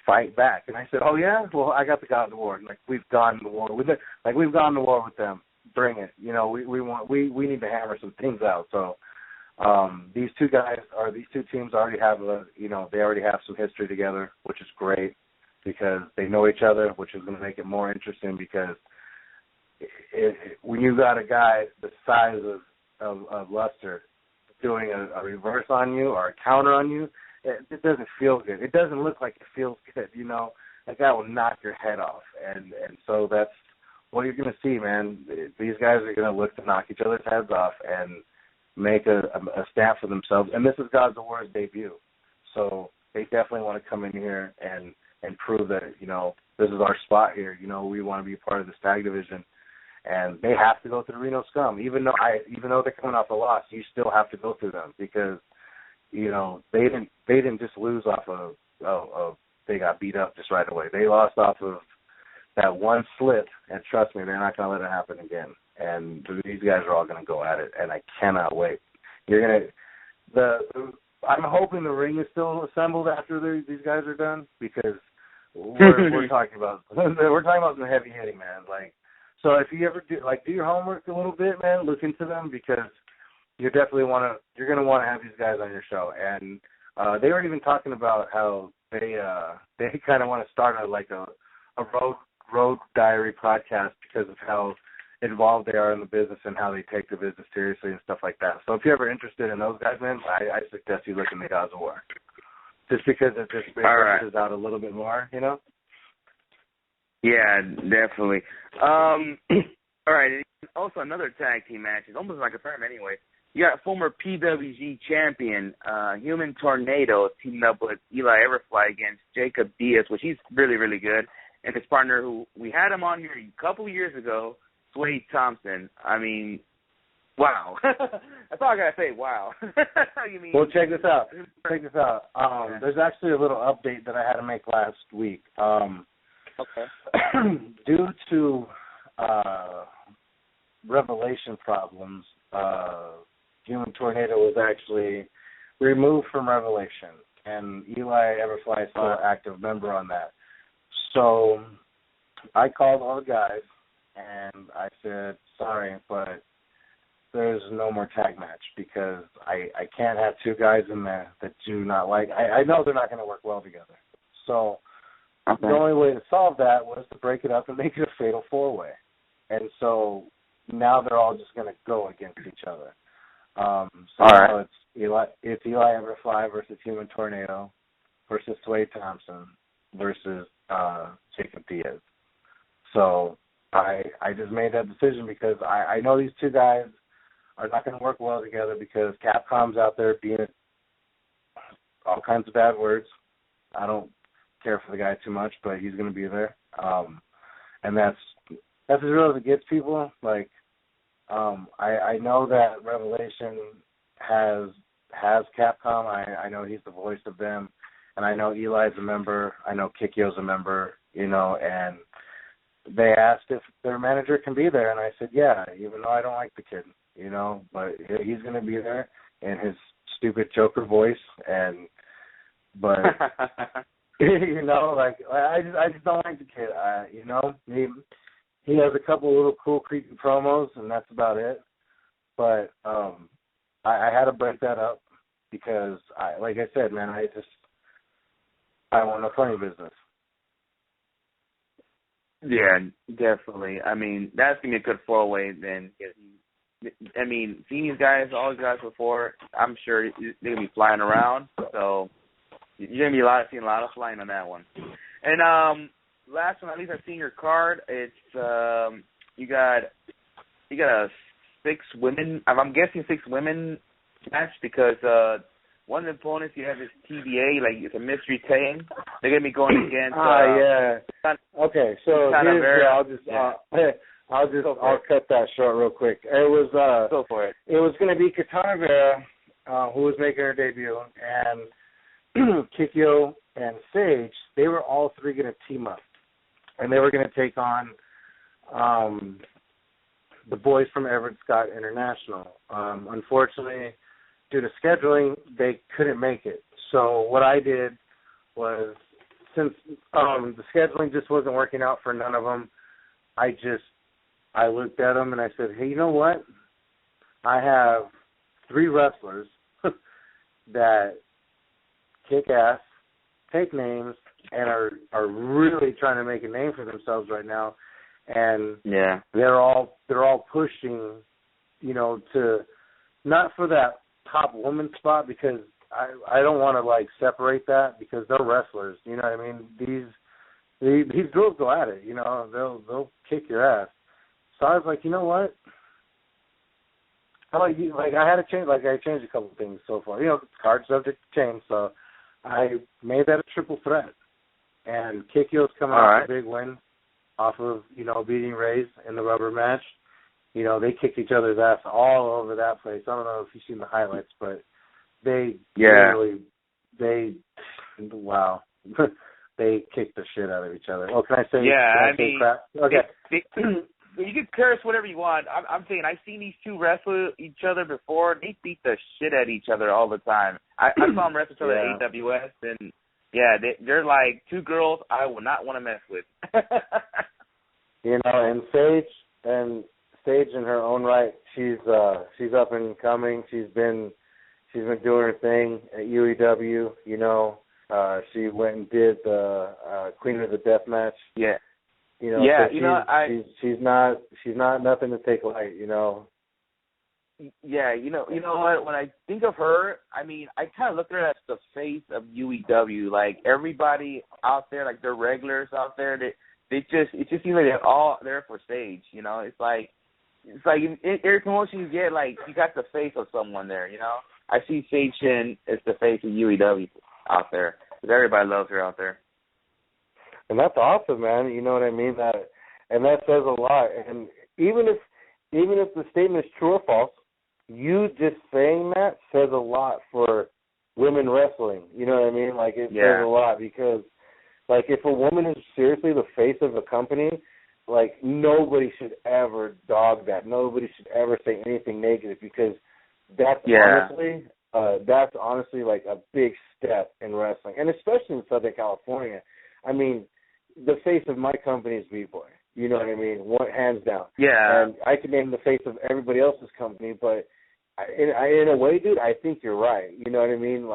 fight back. And I said, oh yeah, well, I got the God of War. Like, we've gone to war with it. Like, we've gone to war with them. Bring it. You know, we need to hammer some things out. So these two teams already have they already have some history together, which is great because they know each other, which is going to make it more interesting because when you got a guy the size of Luster doing a reverse on you or a counter on you, it doesn't feel good. It doesn't look like it feels good, you know. That guy will knock your head off. And so that's what you're going to see, man. These guys are going to look to knock each other's heads off and make a stamp for themselves. And this is Gods of War's debut. So they definitely want to come in here and prove that, you know, this is our spot here. You know, we want to be part of this tag division. And they have to go through Reno Scum. Even though they're coming off a loss, you still have to go through them because, you know, they didn't just lose off of they got beat up just right away. They lost off of that one slip, and trust me, they're not going to let it happen again. And these guys are all going to go at it, and I cannot wait. I'm hoping the ring is still assembled after these guys are done because we're talking about some heavy hitting, man. Like, so if you ever do your homework a little bit, man, look into them because you're going to want to have these guys on your show. And they were even talking about how they kind of want to start a road diary podcast because of how involved they are in the business and how they take the business seriously and stuff like that. So if you're ever interested in those guys, man, I suggest you look into Gods of War. Just because it just brings out a little bit more, you know? Yeah, definitely. All right. Also, another tag team match. It's almost like a firm anyway. You got former PWG champion Human Tornado teaming up with Eli Everfly against Jacob Diaz, which he's really, really good. And his partner, who we had him on here a couple years ago, Swade Thompson. I mean, wow. That's all I got to say, wow. Well, check this out. There's actually a little update that I had to make last week. Okay. Due to Revelation problems, Human Tornado was actually removed from Revelation, and Eli Everfly is still an active member on that. So I called all the guys, and I said, sorry, but there's no more tag match because I can't have two guys in there that do not like. I know they're not going to work well together. So the only way to solve that was to break it up and make it a fatal four-way. And so now they're all just going to go against each other. Now it's Eli Everfly versus Human Tornado versus Swade Thompson versus Jacob Diaz. So I just made that decision because I know these two guys are not going to work well together because Capcom's out there being all kinds of bad words. I don't care for the guy too much, but he's going to be there. And that's as real as it gets, people. Like, I know that Revelation has Capcom. I know he's the voice of them. And I know Eli's a member. I know Kikyo's a member, you know, and they asked if their manager can be there. And I said, yeah, even though I don't like the kid, you know, but he's going to be there in his stupid Joker voice. But you know, like, I just don't like the kid. You know, he has a couple little cool, creepy promos, and that's about it. But I had to break that up because, like I said, man, I want a funny business. Yeah, definitely. I mean, that's going to be a good four-way then. I mean, seeing these guys, all these guys before, I'm sure they're going to be flying around. So you're going to be seeing a lot of flying on that one. And last one, at least I've seen your card. It's you got a 6 women. I'm guessing 6 women match because one of the opponents you have is TBA, like it's a mystery team. They're going to be going against. Yeah. Okay, so I'll cut that short real quick. It was go for it. It was going to be Katana Vera, who was making her debut, and Kikyo and Sage. They were all 3 going to team up, and they were going to take on the boys from Everett Scott International. Unfortunately, due to scheduling, they couldn't make it. So what I did was, since the scheduling just wasn't working out for none of them, I looked at them and I said, hey, you know what? I have 3 wrestlers that kick ass, take names, and are really trying to make a name for themselves right now. And they're all pushing, to not for that top woman spot, because I don't want to separate that, because they're wrestlers. You know what I mean? These girls go at it. They'll kick your ass. So I was like, you know what? How about you? I had to change. I changed a couple of things so far. Card subject to change. So I made that a triple threat. And Kikyo's coming off a big win off of beating Reyes in the rubber match. They kicked each other's ass all over that place. I don't know if you've seen the highlights, but they they kicked the shit out of each other. Oh, can I say? Yeah, I mean, crap? Okay. You can curse whatever you want. I'm saying I've seen these 2 wrestle each other before. They beat the shit out of each other all the time. I saw them wrestle each other at AWS, and they're like 2 girls I would not want to mess with. And Sage in her own right, she's up and coming. She's been doing her thing at UEW. She went and did the Queen of the Death match. Yeah. She's not nothing to take light. Yeah, you know what? When I think of her, I mean, I kind of look at her as the face of UEW. Like everybody out there, like the regulars out there, it just seems like they're all there for Sage. It's like every promotion you get, like you got the face of someone there. I see Sage Shin as the face of UEW out there, because everybody loves her out there. And that's awesome, man. You know what I mean? That says a lot. And even if the statement is true or false, you just saying that says a lot for women wrestling. You know what I mean? It says a lot, because, if a woman is seriously the face of a company, nobody should ever dog that. Nobody should ever say anything negative, because that's honestly a big step in wrestling, and especially in Southern California. I mean, the face of my company is B-Boy. You know what I mean? Hands down. Yeah. And I can name the face of everybody else's company, but in a way, dude, I think you're right. You know what I mean?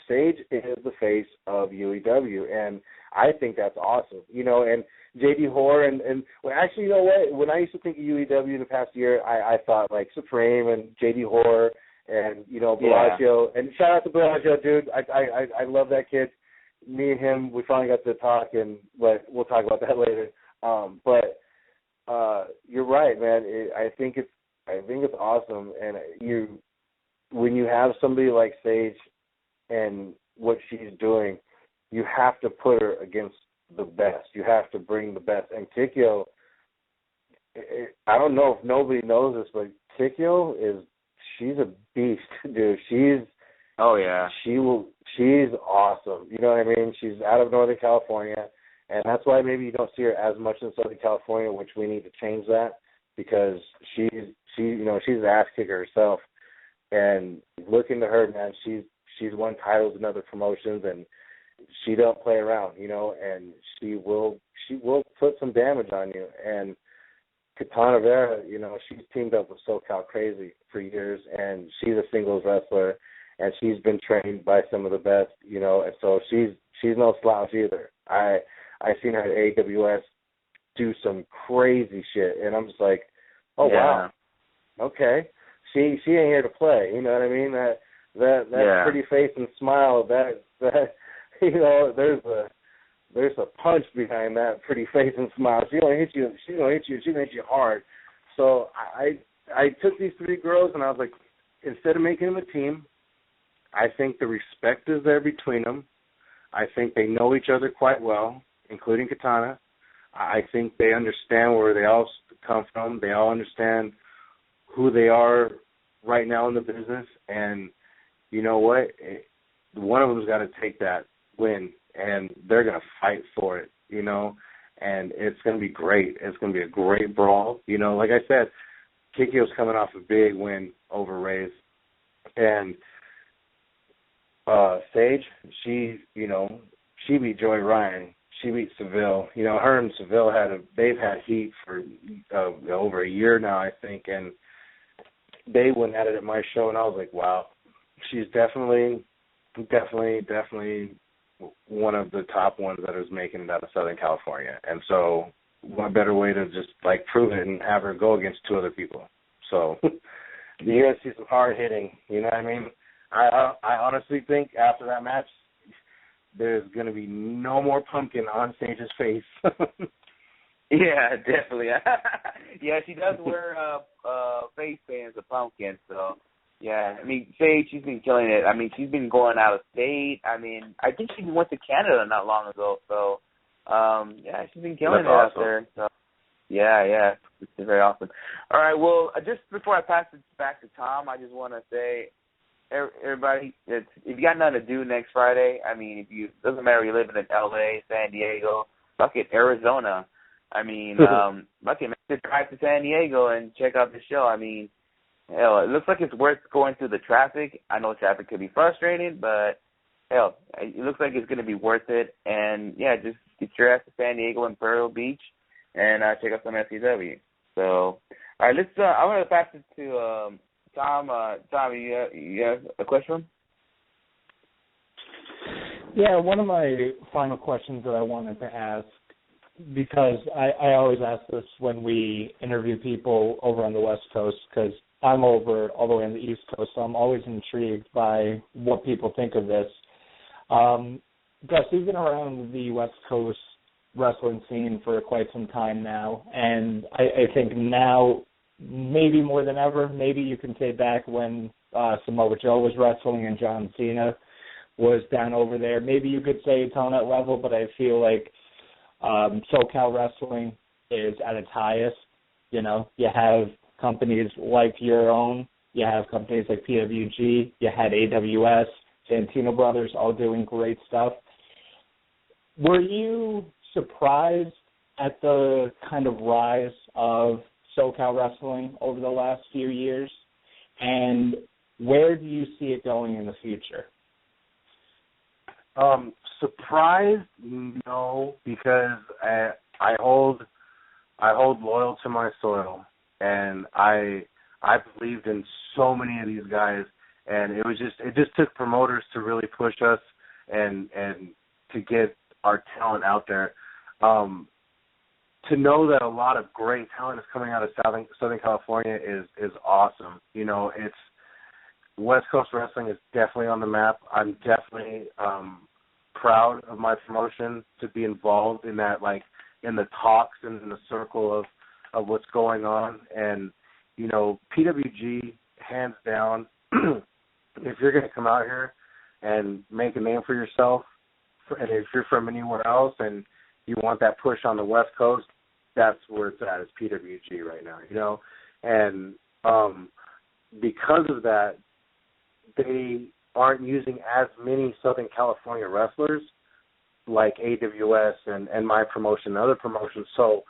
Sage is the face of UEW, and I think that's awesome. And J.D. Hoare and well, actually, you know what? When I used to think of UEW in the past year, I thought Supreme and J.D. Hoare and Bellagio. And shout out to Bellagio, dude. I love that kid. Me and him, we finally got to talk, but we'll talk about that later. But you're right, man. I think it's awesome, and when you have somebody like Sage and what she's doing, you have to put her against the best. You have to bring the best. And Kikyo, I don't know if nobody knows this, but Kikyo she's a beast, dude. She's awesome. You know what I mean? She's out of Northern California, and that's why maybe you don't see her as much in Southern California, which we need to change that, because she's an ass kicker herself. And looking to her, man, she's won titles in other promotions, and she don't play around, and she will put some damage on you. And Katana Vera, she's teamed up with SoCal Crazy for years, and she's a singles wrestler, and she's been trained by some of the best, and so she's she's no slouch either. I seen her at AWS do some crazy shit, and I'm just like, oh wow, okay, she ain't here to play. You know what I mean? That pretty face and smile. That there's a punch behind that pretty face and smile. She's gonna hit you hard. So I took these 3 girls and I was like, instead of making them a team, I think the respect is there between them. I think they know each other quite well, including Katana. I think they understand where they all come from. They all understand who they are right now in the business. And you know what? One of them's got to take that win, and they're going to fight for it, you know. And it's going to be great. It's going to be a great brawl. You know, like I said, Kikyo's coming off a big win over Rays. And Sage, she beat Joy Ryan. She beat Seville. You know, her and Seville they've had heat for over a year now, I think, and they went at it at my show, and I was like, wow, she's definitely one of the top ones that is making it out of Southern California. And so what better way to just, like, prove it and have her go against 2 other people. So you're going to see some hard hitting, you know what I mean? I honestly think after that match, there's going to be no more pumpkin on Sage's face. Yeah, definitely. Yeah, she does wear face paint as a pumpkin, so yeah. I mean, Sage, she's been killing it. I mean, she's been going out of state. I mean, I think she went to Canada not long ago, so yeah, she's been killing it out there. So yeah, it's very awesome. All right, well, just before I pass it back to Tom, I just want to say, everybody, if you got nothing to do next Friday, I mean, doesn't matter if you're living in LA, San Diego, fuck it, Arizona. I mean, fuck it, man, drive to San Diego and check out the show. I mean, hell, it looks like it's worth going through the traffic. I know traffic could be frustrating, but hell, it looks like it's going to be worth it. And yeah, just get your ass to San Diego and Pearl Beach and check out some FCW. So, all right, let's. I want to pass it to Tom. Tom, you have a question? Yeah, one of my final questions that I wanted to ask, because I always ask this when we interview people over on the West Coast, because I'm over all the way on the East Coast, so I'm always intrigued by what people think of this. Gus, you've been around the West Coast wrestling scene for quite some time now, and I think now, maybe more than ever, maybe you can say back when Samoa Joe was wrestling and John Cena was down over there. Maybe you could say it's on that level, but I feel like SoCal wrestling is at its highest. You know, you have companies like your own, you have companies like PWG, you had AWS, Santino Brothers, all doing great stuff. Were you surprised at the kind of rise of SoCal wrestling over the last few years, and where do you see it going in the future? Surprised? No, because I hold loyal to my soil, and I believed in so many of these guys, and it just took promoters to really push us and to get our talent out there. To know that a lot of great talent is coming out of Southern California is awesome. You know, it's West Coast wrestling is definitely on the map. I'm definitely proud of my promotion to be involved in that, like, in the talks and in the circle of what's going on. And, you know, PWG, hands down, if you're going to come out here and make a name for yourself, and if you're from anywhere else and you want that push on the West Coast, that's where it's at, is PWG right now, you know. And because of that, they aren't using as many Southern California wrestlers like AWS and my promotion and other promotions. So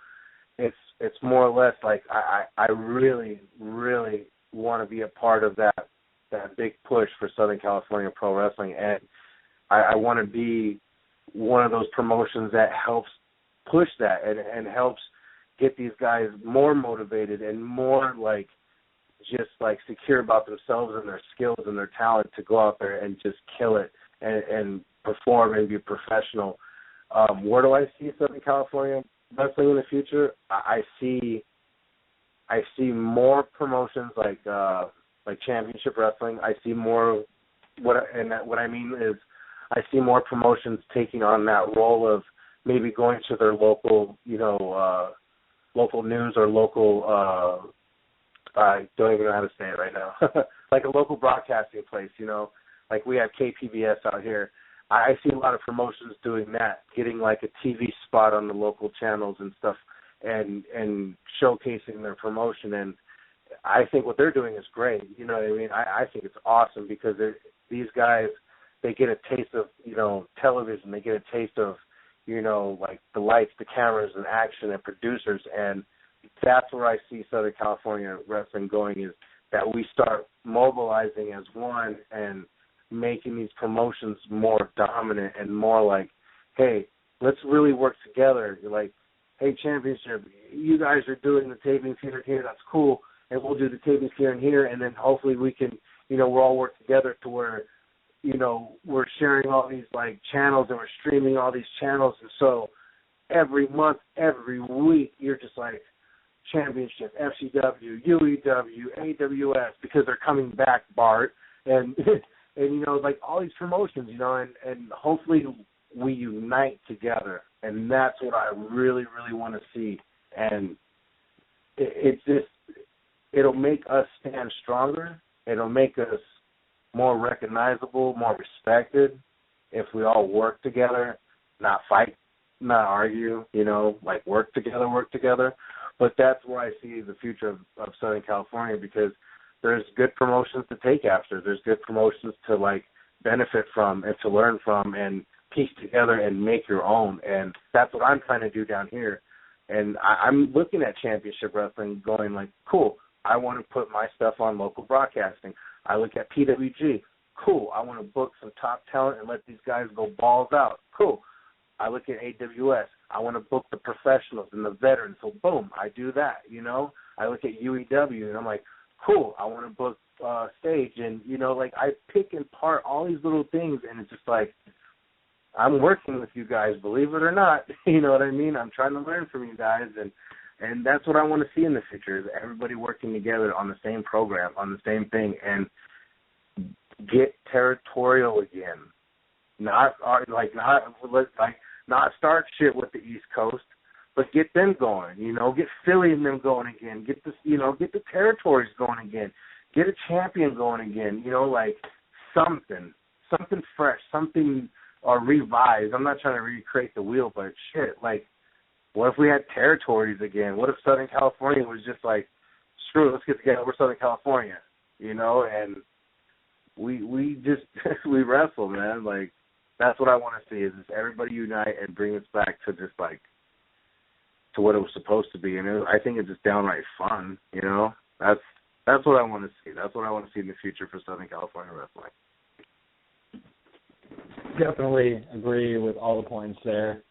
it's more or less like I really, really want to be a part of that big push for Southern California pro wrestling. And I want to be one of those promotions that helps push that and helps get these guys more motivated and more like just like secure about themselves and their skills and their talent to go out there and just kill it and perform and be professional. Where do I see Southern California wrestling in the future? I see more promotions like Championship Wrestling. I see more. What I mean is, I see more promotions taking on that role of maybe going to their local, local news or local. I don't even know how to say it right now. Like a local broadcasting place, like we have KPBS out here. I see a lot of promotions doing that, getting like a TV spot on the local channels and stuff, and showcasing their promotion. And I think what they're doing is great. You know what I mean? I think it's awesome because these guys, they get a taste of, television. They get a taste of, like the lights, the cameras, and action and producers. And that's where I see Southern California wrestling going, is that we start mobilizing as one and making these promotions more dominant and more like, hey, let's really work together. You're like, hey, Championship, you guys are doing the tapings here, that's cool, and we'll do the tapings here and here, and then hopefully we can, we'll all work together to where, we're sharing all these, like, channels and we're streaming all these channels, and so every month, every week, you're just like, Championship, FCW, UEW, AWS, because they're coming back, Bart, and like all these promotions, and hopefully we unite together, and that's what I really, really want to see. And it'll make us stand stronger. It'll make us more recognizable, more respected if we all work together, not fight, not argue, like work together. But that's where I see the future of Southern California, because there's good promotions to take after. There's good promotions to, like, benefit from and to learn from and piece together and make your own. And that's what I'm trying to do down here. And I'm looking at Championship Wrestling going like, cool, I want to put my stuff on local broadcasting. I look at PWG, cool, I want to book some top talent and let these guys go balls out. Cool. I look at AWS. I want to book the professionals and the veterans. So, boom, I do that, I look at UEW, and I'm like, cool, I want to book stage. And, like, I pick apart all these little things, and it's just like, I'm working with you guys, believe it or not. You know what I mean? I'm trying to learn from you guys, and that's what I want to see in the future, is everybody working together on the same program, on the same thing, and get territorial again. Not start shit with the East Coast, but get them going, get Philly and them going again, get the territories going again, get a champion going again, like something fresh, something revised. I'm not trying to recreate the wheel, but shit, like, what if we had territories again? What if Southern California was just like, screw it, let's get together, we're Southern California, and we just, we wrestle, man, like, that's what I want to see, is just everybody unite and bring us back to just, like, to what it was supposed to be. And I think it's just downright fun, That's what I want to see. That's what I want to see in the future for Southern California wrestling. Definitely agree with all the points there.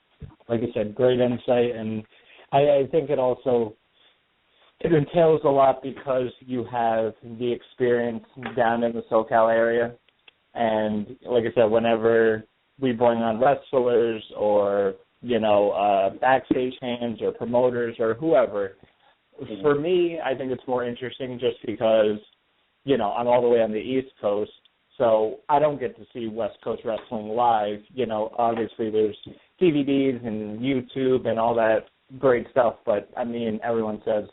Like I said, great insight, and I think it entails a lot because you have the experience down in the SoCal area. And like I said, whenever we bring on wrestlers or, backstage hands or promoters or whoever, for me, I think it's more interesting just because, I'm all the way on the East Coast, so I don't get to see West Coast wrestling live. Obviously there's DVDs and YouTube and all that great stuff, but, I mean, everyone says,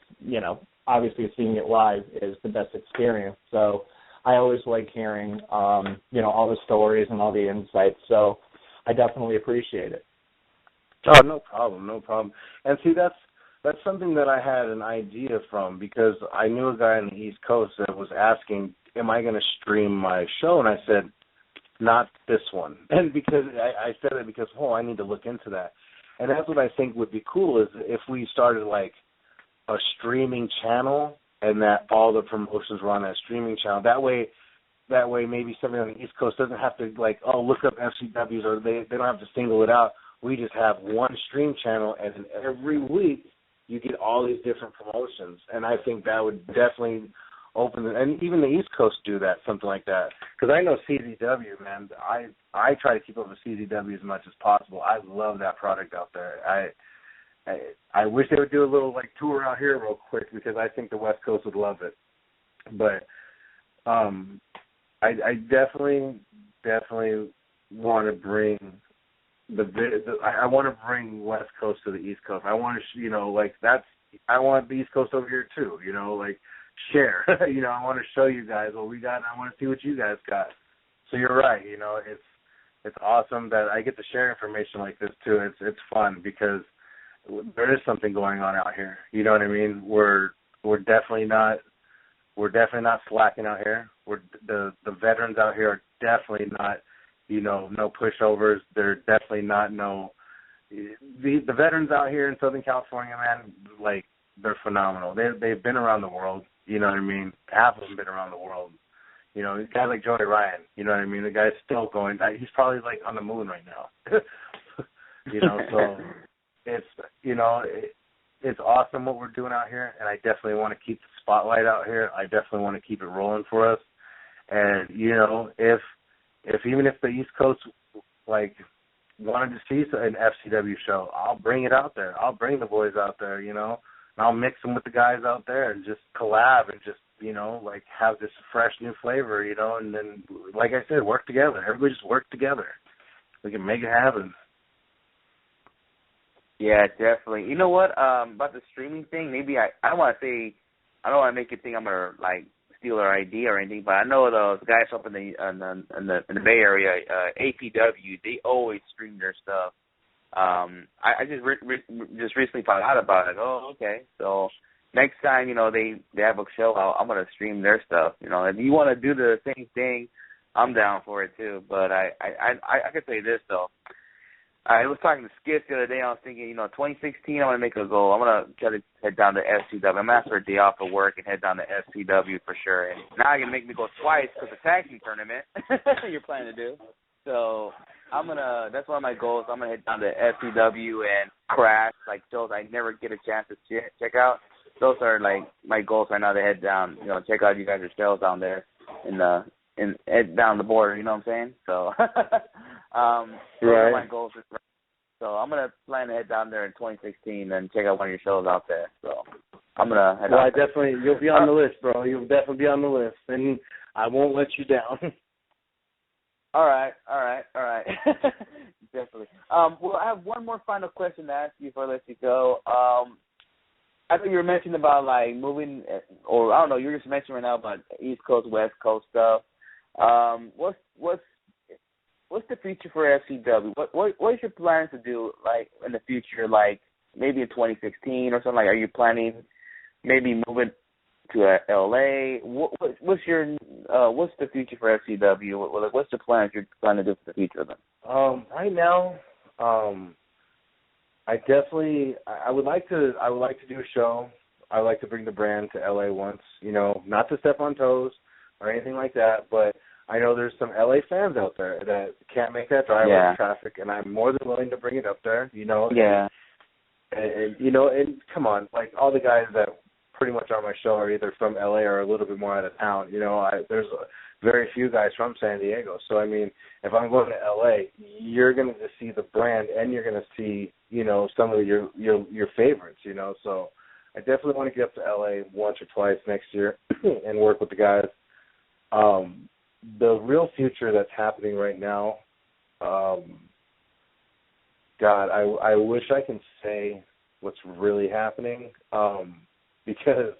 obviously seeing it live is the best experience. So I always like hearing, all the stories and all the insights. So I definitely appreciate it. Oh, no problem. And see, that's something that I had an idea from, because I knew a guy on the East Coast that was asking, am I going to stream my show? And I said, not this one. And because I said it because, I need to look into that. And that's what I think would be cool, is if we started like a streaming channel, and that all the promotions were on that streaming channel. That way maybe somebody on the East Coast doesn't have to, like, look up FCWs, or they don't have to single it out. We just have one stream channel, and then every week you get all these different promotions. And I think that would definitely open it. And even the East Coast do that, something like that. Because I know CZW, man. I try to keep up with CZW as much as possible. I love that product out there. I wish they would do a little like tour out here real quick because I think the West Coast would love it. But I definitely want to bring I want to bring West Coast to the East Coast. I want to, I want the East Coast over here too, like share. I want to show you guys what we got and I want to see what you guys got. So you're right, it's awesome that I get to share information like this too. It's fun because there is something going on out here. You know what I mean? We're definitely not slacking out here. The veterans out here are definitely not, no pushovers. They're definitely not the veterans out here in Southern California, man, like they're phenomenal. They've been around the world. You know what I mean? Half of them been around the world. Guys like Joey Ryan. You know what I mean? The guy's still going. He's probably like on the moon right now. So it's awesome what we're doing out here, and I definitely want to keep the spotlight out here. I definitely want to keep it rolling for us. And even if the East Coast wanted to see an FCW show, I'll bring it out there. I'll bring the boys out there, and I'll mix them with the guys out there and just collab and just have this fresh new flavor, and then like I said, work together. Everybody just work together. We can make it happen. Yeah, definitely. You know what? About the streaming thing, maybe I don't want to say, I don't want to make you think I'm gonna steal their idea or anything, but I know those guys up in the Bay Area, APW, they always stream their stuff. I just recently found out about it. Oh, okay. So next time they have a show, I'm gonna stream their stuff. If you want to do the same thing, I'm down for it too. But I can say this though. I was talking to Skip the other day. I was thinking, 2016, I'm going to make a goal. I'm going to try to head down to FCW. I'm going to ask for a day off of work and head down to FCW for sure. And now you're going to make me go twice because the tag team tournament you're planning to do. So that's one of my goals. I'm going to head down to FCW and crash, shows I never get a chance to check out. Those are, my goals right now to head down, check out you guys' shows down there down the border, you know what I'm saying? So, those are my goals. So I'm going to plan to head down there in 2016 and check out one of your shows out there. So I'm going to head out there. You'll be on the list, bro. You'll definitely be on the list, and I won't let you down. All right. Definitely. Well, I have one more final question to ask you before I let you go. I think you were mentioning about moving, or I don't know, you were just mentioning right now about East Coast, West Coast stuff. What's the future for FCW? What is your plans to do in the future, maybe in 2016 or something? Are you planning maybe moving to LA? What's the future for FCW? What's the plans you're planning to do for the future of them? Right now, I would like to do a show. I would like to bring the brand to LA once, not to step on toes or anything like that, but I know there's some LA fans out there that can't make that drive with traffic, and I'm more than willing to bring it up there, Yeah. And come on, all the guys that pretty much on my show are either from LA or a little bit more out of town. There's very few guys from San Diego. So, I mean, if I'm going to LA, you're going to see the brand and you're going to see, some of your favorites, So I definitely want to get up to LA once or twice next year and work with the guys. The real future that's happening right now, God, I wish I can say what's really happening, because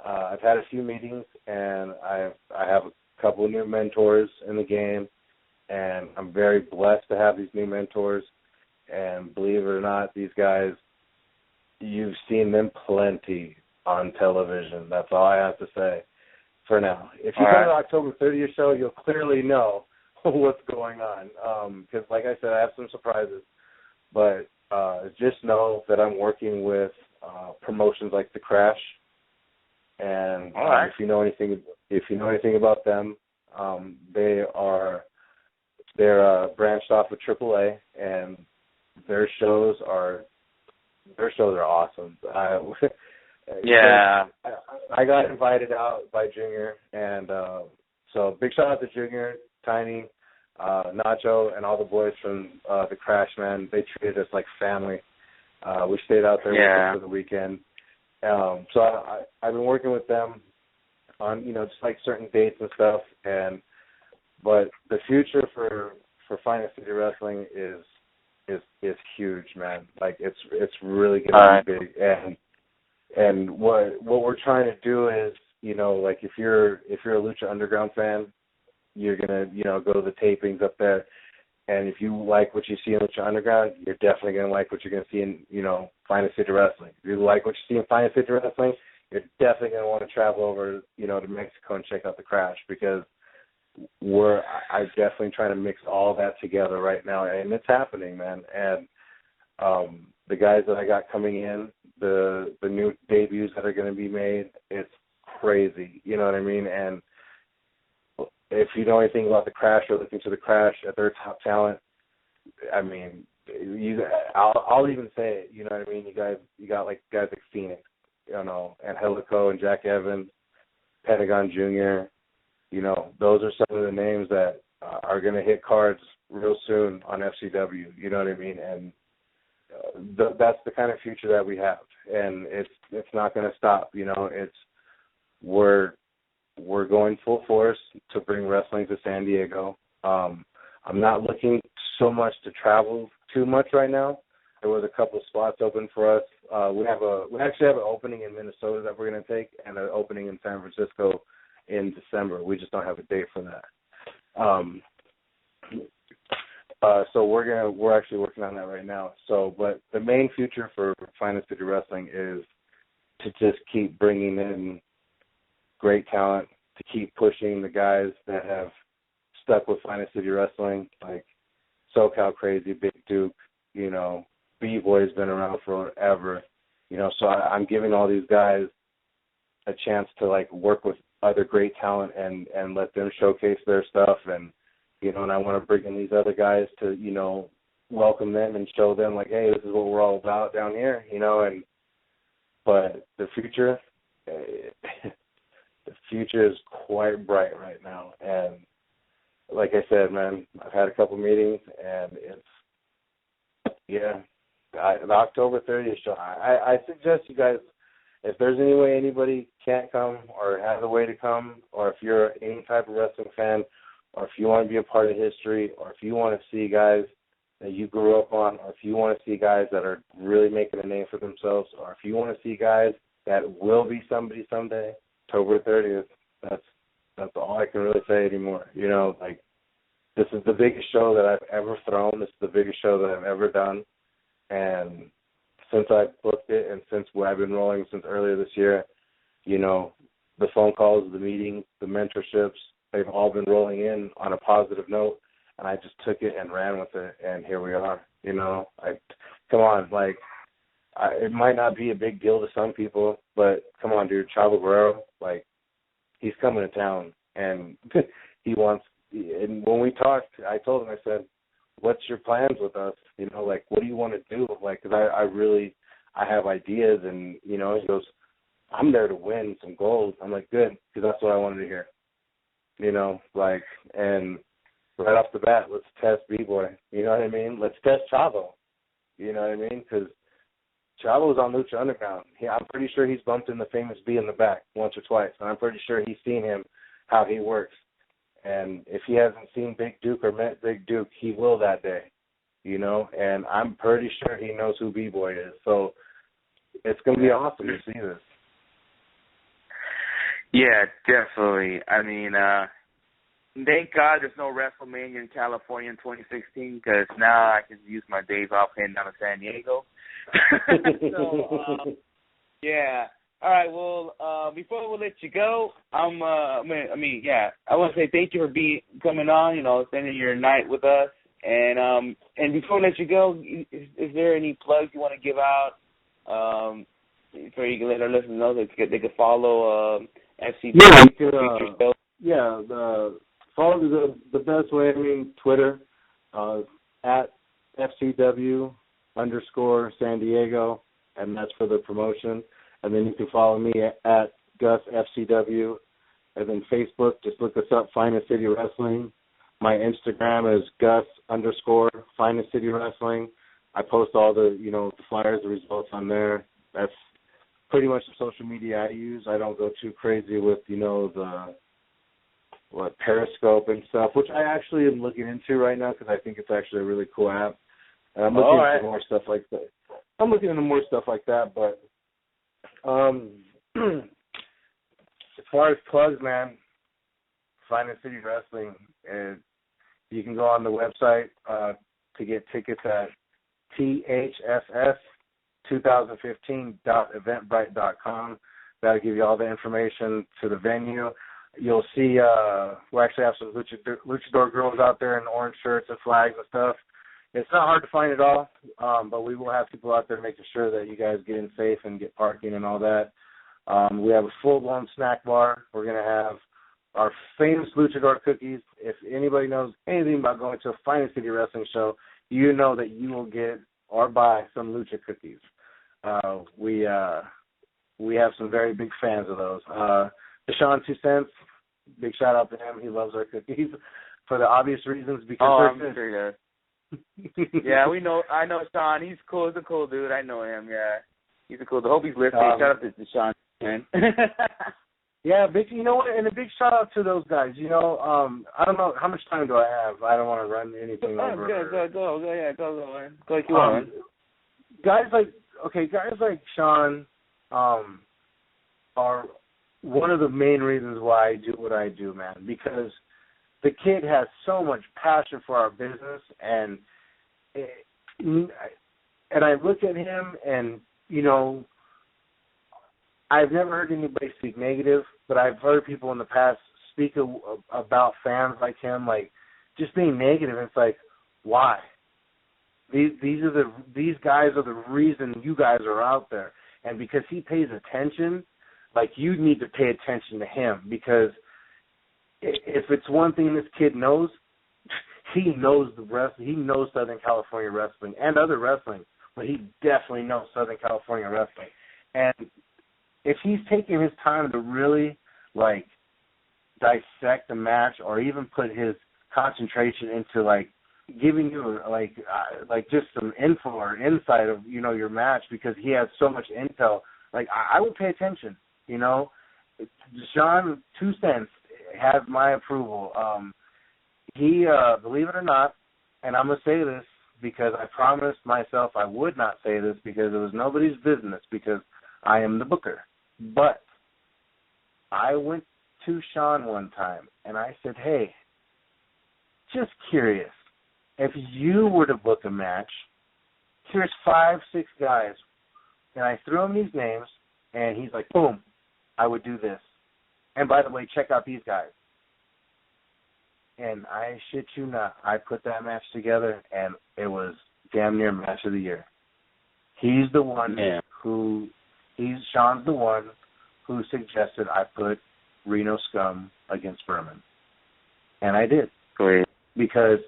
I've had a few meetings and I have a couple of new mentors in the game, and I'm very blessed to have these new mentors. And believe it or not, these guys, you've seen them plenty on television. That's all I have to say for now. If you go to the October 30th show, you'll clearly know what's going on. Because, like I said, I have some surprises. But just know that I'm working with promotions like The Crash. And if you know anything about them, they're branched off of AAA, and their shows are awesome. Yeah. I got invited out by Junior, and so big shout out to Junior, Tiny, Nacho, and all the boys from the Crash, man. They treated us like family. We stayed out there with them for the weekend. So I've been working with them on, just like certain dates and stuff. But the future for Finest City Wrestling is huge, man. Like it's really gonna be big. And what we're trying to do is, like if you're a Lucha Underground fan, you're gonna go to the tapings up there. And if you like what you see in Lucha Underground, you're definitely going to like what you're going to see in, Finest City Wrestling. If you like what you see in Finest City Wrestling, you're definitely going to want to travel over, to Mexico and check out the Crash, because I'm definitely trying to mix all that together right now, and it's happening, man. And the guys that I got coming in, the new debuts that are going to be made, it's crazy. You know what I mean? And if you know anything about the Crash or looking to the Crash at their top talent, I mean, I'll even say it. You know what I mean? You got like guys like Phoenix, and Angelico and Jack Evans, Pentagon Jr. Those are some of the names that are going to hit cards real soon on FCW. You know what I mean? And that's the kind of future that we have, and it's not going to stop. We're going full force to bring wrestling to San Diego. I'm not looking so much to travel too much right now. There was a couple of spots open for us. We actually have an opening in Minnesota that we're going to take, and an opening in San Francisco in December. We just don't have a date for that. So we're actually working on that right now. But the main future for Finest City Wrestling is to just keep bringing in great talent, to keep pushing the guys that have stuck with Finest City Wrestling, like SoCal Crazy, Big Duke, B-Boy's been around forever, so I'm giving all these guys a chance to, like, work with other great talent and let them showcase their stuff, and I want to bring in these other guys to, welcome them and show them, like, hey, this is what we're all about down here, but the future, the future is quite bright right now. And like I said, man, I've had a couple meetings, and the October 30th show, I suggest you guys, if there's any way anybody can't come or has a way to come, or if you're any type of wrestling fan, or if you want to be a part of history, or if you want to see guys that you grew up on, or if you want to see guys that are really making a name for themselves, or if you want to see guys that will be somebody someday, October 30th, that's all I can really say anymore. This is the biggest show that I've ever thrown. This is the biggest show that I've ever done. And since I booked it, and since I've been rolling since earlier this year, the phone calls, the meetings, the mentorships, they've all been rolling in on a positive note. And I just took it and ran with it, and here we are. Come on, like, it might not be a big deal to some people, but come on, dude, Chavo Guerrero, like, he's coming to town, and he wants. And when we talked, I told him, I said, "What's your plans with us? Like, what do you want to do? Like, because I have ideas." And he goes, "I'm there to win some gold." I'm like, "Good," because that's what I wanted to hear. Like, and right off the bat, let's test B-Boy. You know what I mean? Let's test Chavo. You know what I mean? Because Chavo's on Lucha Underground. I'm pretty sure he's bumped in the famous B in the back once or twice, and I'm pretty sure he's seen him, how he works. And if he hasn't seen Big Duke or met Big Duke, he will that day, and I'm pretty sure he knows who B-Boy is. So it's going to be awesome to see this. Yeah, definitely. I mean, thank God there's no WrestleMania in California in 2016, because now I can use my days off heading down to San Diego. So, yeah. All right. Well, before we let you go, I want to say thank you for coming on. Spending your night with us, and before we let you go, is there any plugs you want to give out? So you can let our listeners know that they can follow FCW. Follow the best way. Twitter at FCW _San Diego, and that's for the promotion. And then you can follow me at Gus FCW. And then Facebook, just look us up, Finest City Wrestling. My Instagram is Gus_Finest City Wrestling. I post all the, the flyers, the results on there. That's pretty much the social media I use. I don't go too crazy with, Periscope and stuff, which I actually am looking into right now because I think it's actually a really cool app. And I'm looking into more stuff like that. I'm looking into more stuff like that, but as far as plugs, man, Finest City Wrestling, you can go on the website to get tickets at thss2015.eventbrite.com. That'll give you all the information to the venue. You'll see we'll actually have some luchador girls out there in orange shirts and flags and stuff. It's not hard to find it all, but we will have people out there making sure that you guys get in safe and get parking and all that. We have a full-blown snack bar. We're going to have our famous luchador cookies. If anybody knows anything about going to a Finest City Wrestling show, you know that you will get or buy some lucha cookies. We have some very big fans of those. Deshaun 2 Cents, big shout out to him. He loves our cookies for the obvious reasons because I'm sure he does. Yeah, I know Sean. He's cool. He's a cool dude. I know him. Yeah, he's a cool dude. Hope he's listening. Shout out to Deshaun, man. Yeah, you know what? And a big shout out to those guys. I don't know how much time do I have. I don't want to run anything over. Go, man. Go like you want. Guys like Sean are one of the main reasons why I do what I do, man, because the kid has so much passion for our business, and I look at him, and I've never heard anybody speak negative, but I've heard people in the past speak about fans like him, like just being negative. It's like, why? These guys are the reason you guys are out there, and because he pays attention, like you need to pay attention to him, because if it's one thing this kid knows, he knows the wrestling. He knows Southern California wrestling and other wrestling, but he definitely knows Southern California wrestling. And if he's taking his time to really dissect the match, or even put his concentration into giving you just some info or insight of your match, because he has so much intel, I would pay attention. Deshaun 2 Cents has my approval. He, believe it or not, and I'm going to say this because I promised myself I would not say this because it was nobody's business, because I am the booker. But I went to Sean one time and I said, hey, just curious, if you were to book a match, here's 5, 6 guys, and I threw him these names, and he's like, boom, I would do this. And by the way, check out these guys. And I shit you not, I put that match together, and it was damn near match of the year. He's the one Sean's the one who suggested I put Reno Scum against Berman. And I did. Great. Because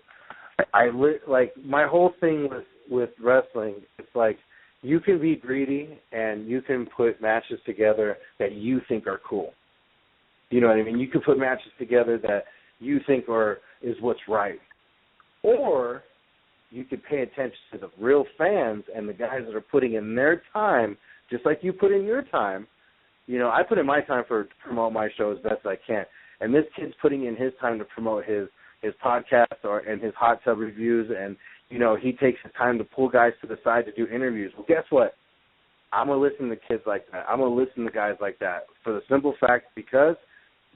my whole thing with wrestling, it's you can be greedy and you can put matches together that you think are cool. You know what I mean? You can put matches together that you think is what's right. Or you could pay attention to the real fans and the guys that are putting in their time, just like you put in your time. I put in my time to promote my show as best I can. And this kid's putting in his time to promote his podcast and his hot tub reviews, and he takes his time to pull guys to the side to do interviews. Well, guess what? I'm going to listen to kids like that. I'm going to listen to guys like that for the simple fact because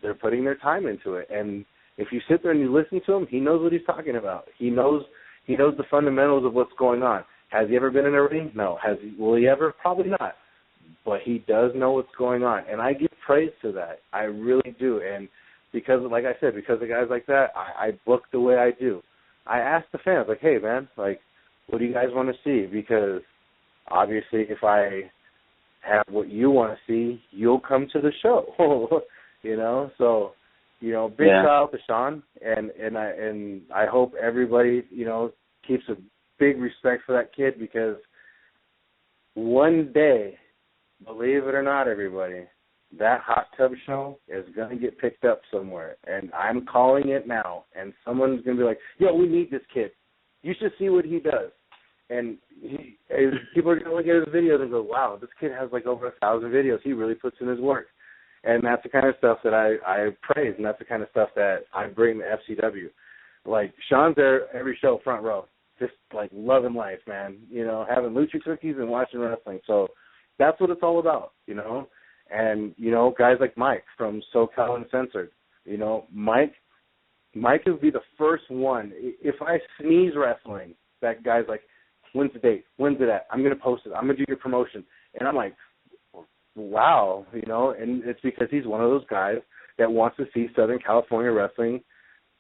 they're putting their time into it. And if you sit there and you listen to him, he knows what he's talking about. He knows the fundamentals of what's going on. Has he ever been in a ring? No. Will he ever? Probably not. But he does know what's going on. And I give praise to that. I really do. And because, like I said, because of guys like that, I book the way I do. I ask the fans, hey, man, what do you guys want to see? Because obviously if I have what you want to see, you'll come to the show, So, big shout out to Sean, and I hope everybody, keeps a big respect for that kid, because one day believe it or not, everybody, that hot tub show is going to get picked up somewhere, and I'm calling it now, and someone's going to be like, yo, we need this kid. You should see what he does. And people are going to look at his videos and go, wow, this kid has like over 1,000 videos. He really puts in his work. And that's the kind of stuff that I praise, and that's the kind of stuff that I bring to FCW. Like, Sean's there every show, front row, just like loving life, man, you know, having lucha cookies and watching wrestling. So that's what it's all about, you know. And, you know, guys like Mike from SoCal Uncensored, you know, Mike would be the first one. If I sneeze wrestling, that guy's like, when's the date? When's it at? I'm going to post it. I'm going to do your promotion. And I'm like, wow, you know, and it's because he's one of those guys that wants to see Southern California wrestling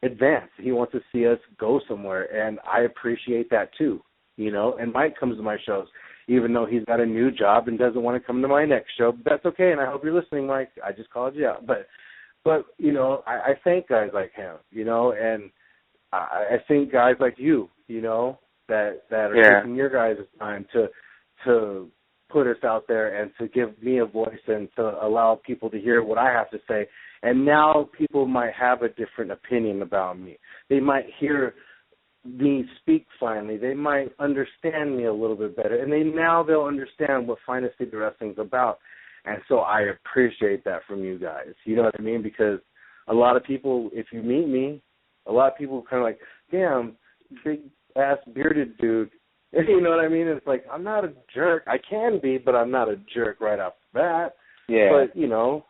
advance. He wants to see us go somewhere, and I appreciate that too, you know. And Mike comes to my shows, even though he's got a new job and doesn't want to come to my next show. But that's okay, and I hope you're listening, Mike. I just called you out. But you know, I thank guys like him, you know, and I think guys like you, you know, that are taking your guys' time to put us out there and to give me a voice and to allow people to hear what I have to say. And now people might have a different opinion about me. They might hear me speak finally. They might understand me a little bit better. And they'll understand what Finest City Wrestling is about. And so I appreciate that from you guys. You know what I mean? Because a lot of people, if you meet me, a lot of people kind of like, damn, big-ass bearded dude. You know what I mean? It's like, I'm not a jerk. I can be, but I'm not a jerk right off the bat. Yeah. But, you know,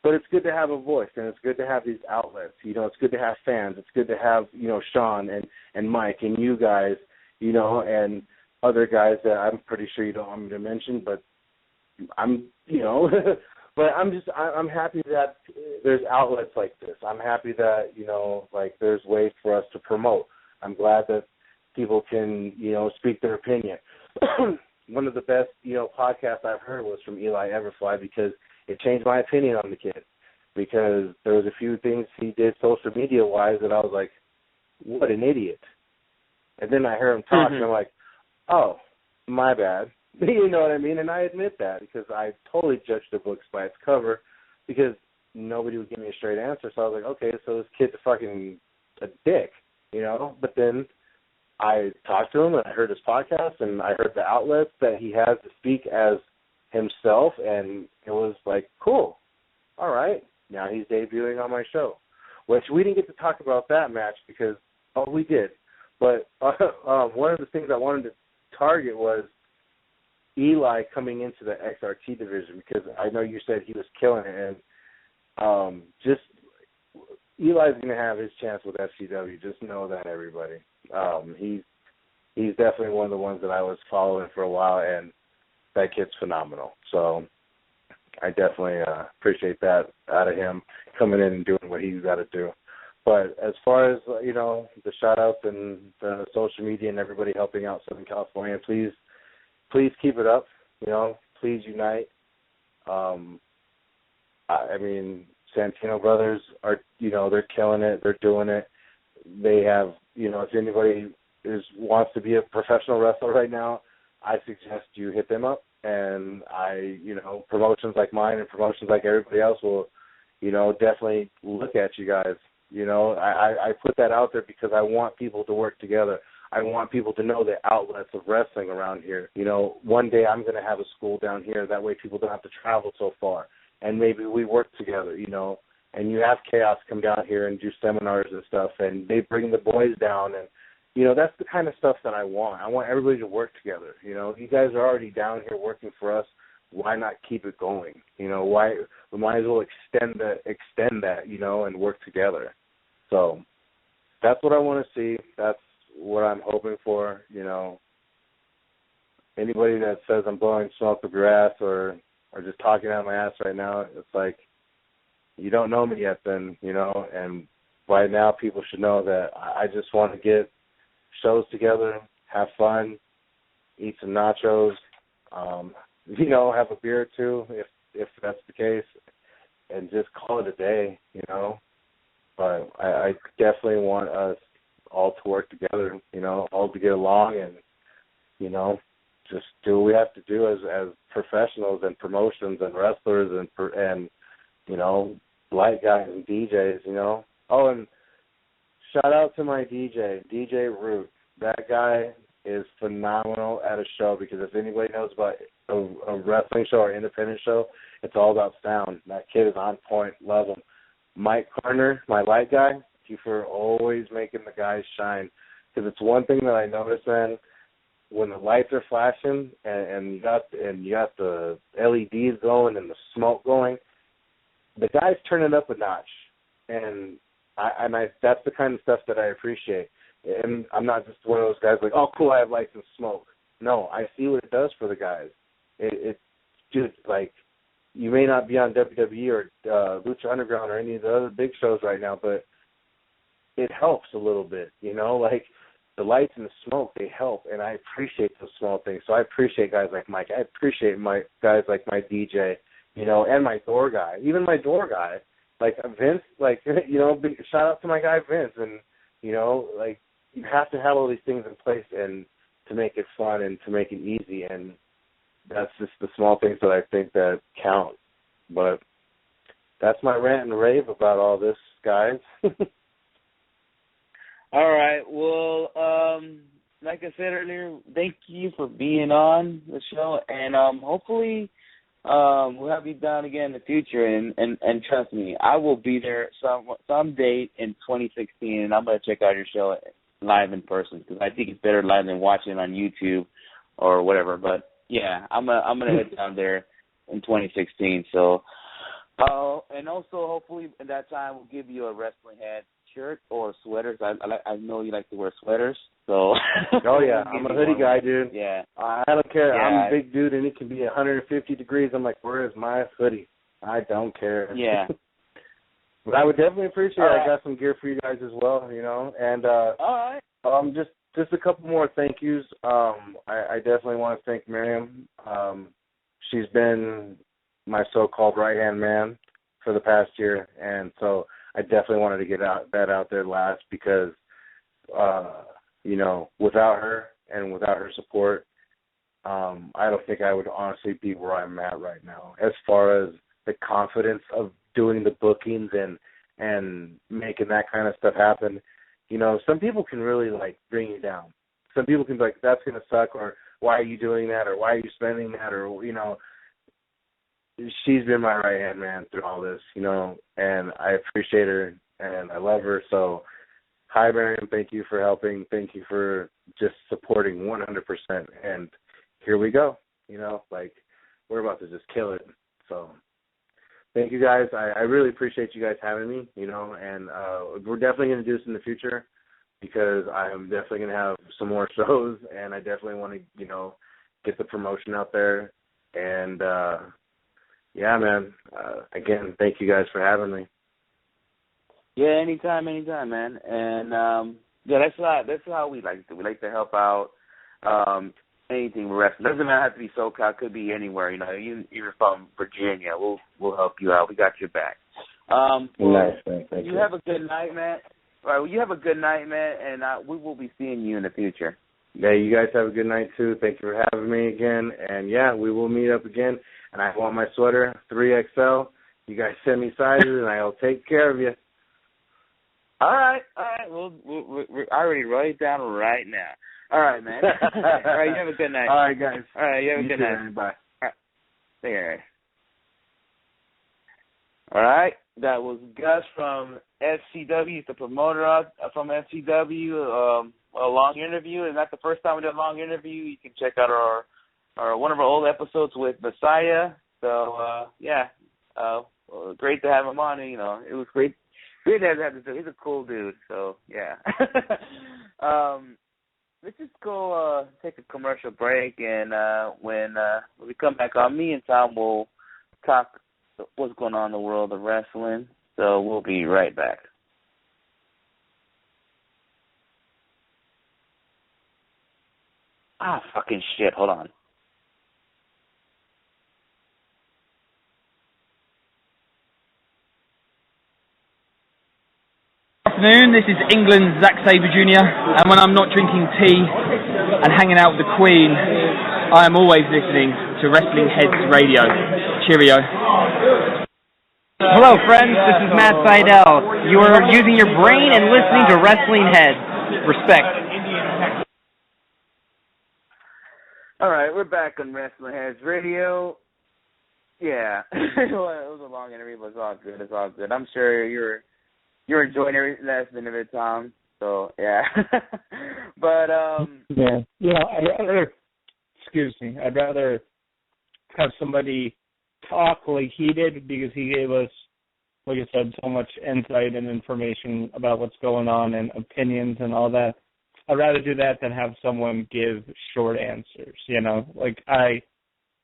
but it's good to have a voice, and it's good to have these outlets. You know, it's good to have fans. It's good to have, you know, Sean and Mike and you guys, you know, and other guys that I'm pretty sure you don't want me to mention, but I'm, you know, but I'm happy that there's outlets like this. I'm happy that, you know, like there's ways for us to promote. I'm glad that people can, you know, speak their opinion. One of the best, you know, podcasts I've heard was from Eli Everfly, because it changed my opinion on the kid, because there was a few things he did social media-wise that I was like, what an idiot. And then I heard him talk, and I'm like, oh, my bad. You know what I mean? And I admit that, because I totally judged the books by its cover, because nobody would give me a straight answer. So I was like, okay, so this kid's a dick, you know? But then I talked to him, and I heard his podcast, and I heard the outlets that he has to speak as himself, and it was like, cool. All right, now he's debuting on my show, which we didn't get to talk about that match because, we did. But one of the things I wanted to target was Eli coming into the XRT division, because I know you said he was killing it, and just Eli's going to have his chance with FCW. Just know that, everybody. He's definitely one of the ones that I was following for a while, and that kid's phenomenal. So I definitely appreciate that out of him, coming in and doing what he's got to do. But as far as, you know, the shout-outs and the social media and everybody helping out Southern California, please keep it up. You know, please unite. I mean, Santino Brothers are, you know, they're killing it. They're doing it. They have, you know, if anybody wants to be a professional wrestler right now, I suggest you hit them up. And you know, promotions like mine and promotions like everybody else will, you know, definitely look at you guys. You know, I put that out there because I want people to work together. I want people to know the outlets of wrestling around here. You know, one day I'm going to have a school down here. That way people don't have to travel so far. And maybe we work together, you know. And you have Chaos come down here and do seminars and stuff, and they bring the boys down. And, you know, that's the kind of stuff that I want. I want everybody to work together. You know, you guys are already down here working for us. Why not keep it going? You know, we might as well extend that, you know, and work together. So that's what I want to see. That's what I'm hoping for, you know. Anybody that says I'm blowing smoke up your ass or just talking out my ass right now, it's like, you don't know me yet then, you know, and by now people should know that I just want to get shows together, have fun, eat some nachos, you know, have a beer or two if that's the case, and just call it a day, you know. But I definitely want us all to work together, you know, all to get along and, you know, just do what we have to do as professionals and promotions and wrestlers and you know, light guys and DJs, you know. Oh, and shout out to my DJ Root. That guy is phenomenal at a show, because if anybody knows about a wrestling show or independent show, it's all about sound. That kid is on point. Love him. Mike Carter, my light guy, thank you for always making the guys shine. Because it's one thing that I notice, man, when the lights are flashing and you got the LEDs going and the smoke going, the guys turn it up a notch. And I that's the kind of stuff that I appreciate. And I'm not just one of those guys like, oh, cool, I have lights and smoke. No, I see what it does for the guys. It's just like, you may not be on WWE or Lucha Underground or any of the other big shows right now, but it helps a little bit, you know, like the lights and the smoke, they help, and I appreciate those small things. So I appreciate guys like Mike. I appreciate my guys like my DJ, you know, and my door guy, even my door guy, like Vince, like, you know, shout out to my guy Vince. And, you know, like, you have to have all these things in place and to make it fun and to make it easy, and that's just the small things that I think that count. But that's my rant and rave about all this, guys. All right. Well, like I said earlier, thank you for being on the show, and hopefully we'll have you down again in the future. And trust me, I will be there some date in 2016, and I'm going to check out your show live in person, because I think it's better live than watching it on YouTube or whatever. But yeah, I'm gonna head down there in 2016. So, and also hopefully at that time we'll give you a Wrestling Head shirt or sweaters. I know you like to wear sweaters, so. Oh yeah, I'm a hoodie guy, dude. Yeah. I don't care. Yeah. I'm a big dude, and it can be 150 degrees. I'm like, where is my hoodie? I don't care. Yeah. But I would definitely appreciate it. Right. I got some gear for you guys as well, you know. And all right. Just a couple more thank yous. I definitely want to thank Miriam. She's been my so-called right-hand man for the past year, and so I definitely wanted to get that out there last, because, you know, without her and without her support, I don't think I would honestly be where I'm at right now, as far as the confidence of doing the bookings and making that kind of stuff happen. You know, some people can really, like, bring you down. Some people can be like, that's going to suck, or why are you doing that, or why are you spending that, or, you know. She's been my right-hand man through all this, you know, and I appreciate her, and I love her. So, hi, Miriam, thank you for helping. Thank you for just supporting 100%. And here we go, you know, like, we're about to just kill it. So, thank you guys. I really appreciate you guys having me, you know, and we're definitely going to do this in the future, because I'm definitely going to have some more shows, and I definitely want to, you know, get the promotion out there. And, yeah, man, again, thank you guys for having me. Yeah, anytime, man. And, yeah, that's how we like to do. We like to help out anything wrestling. Doesn't have to be SoCal. Could be anywhere. You know, you're from Virginia. We'll help you out. We got your back. Nice, man. Thank you. You have a good night, man. All right, well, you have a good night, man, and we will be seeing you in the future. Yeah, you guys have a good night, too. Thank you for having me again. And, yeah, we will meet up again. And I want my sweater, 3XL. You guys send me sizes, and I'll take care of you. All right. Well, I already wrote it down right now. All right, man. All right, you have a good night. All right, guys. All right, you have a good night. Man. Bye. All right. Take care. All right. That was Gus from FCW. He's the promoter from FCW. A long interview. It's not the first time we did a long interview. You can check out our one of our old episodes with Messiah. So, yeah. Great to have him on. You know, it was great. Great to have this. He's a cool dude. So, yeah. Let's just go take a commercial break, and when we come back on, me and Tom will talk what's going on in the world of wrestling. So we'll be right back. Fucking shit. Hold on. Afternoon, this is England's Zack Sabre Jr. and when I'm not drinking tea and hanging out with the Queen, I am always listening to WrestlingHeads Radio. Cheerio. Hello, friends. This is Matt Seidel. You are using your brain and listening to WrestlingHeads. Respect. All right, we're back on WrestlingHeads Radio. Yeah, it was a long interview, but it's all good. It's all good. I'm sure you're enjoying every last minute of it, Tom. So yeah, but yeah, I'd rather have somebody talk like he did, because he gave us, like I said, so much insight and information about what's going on and opinions and all that. I'd rather do that than have someone give short answers. Like I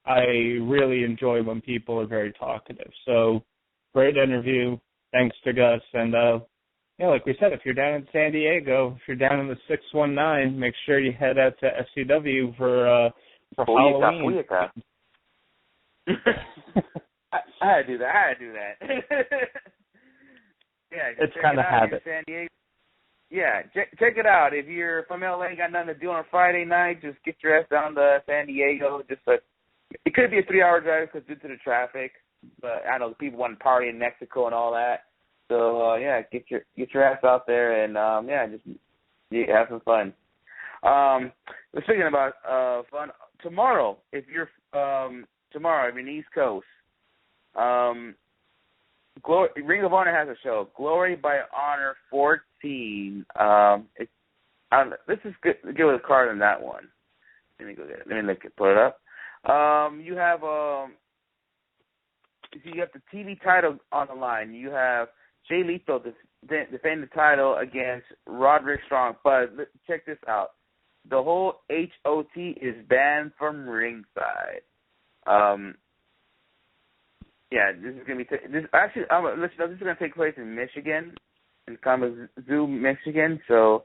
really enjoy when people are very talkative. So great interview. Thanks to Gus. And like we said, if you're down in San Diego, if you're down in the 619, make sure you head out to FCW for Halloween. I had to do that. Yeah, it's kind of habit. San Diego. Yeah, check it out. If you're from LA, got nothing to do on a Friday night, just get your ass down to San Diego. It could be a 3-hour drive because due to the traffic, but I know people want to party in Mexico and all that. So get your ass out there and have some fun. We're speaking about fun tomorrow. If you're in the East Coast, Ring of Honor has a show, Glory by Honor 14. This is good. Give it a card on that one. Let me go get it. Let me put it up. You have the TV title on the line. You have Jay Lethal defending the title against Roderick Strong. But check this out. The whole HOT is banned from ringside. This is gonna be this is gonna take place in Michigan, in Kalamazoo, Michigan. So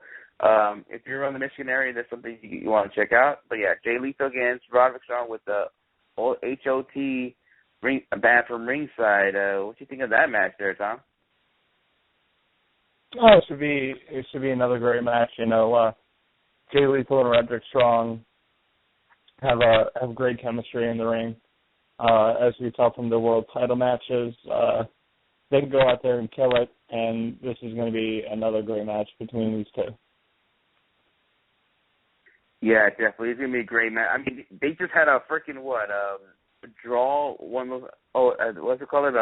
if you're around the Michigan area, that's something you want to check out. But yeah, Jay Lethal against Roderick Strong with the whole HOT banned from ringside. What do you think of that match there, Tom? Oh, it should be another great match. Jay Lethal and Roderick Strong have great chemistry in the ring. As we saw from the world title matches, they can go out there and kill it, and this is going to be another great match between these two. Yeah, definitely. It's going to be a great match. I mean, they just had a freaking, draw, one of those, what's it called?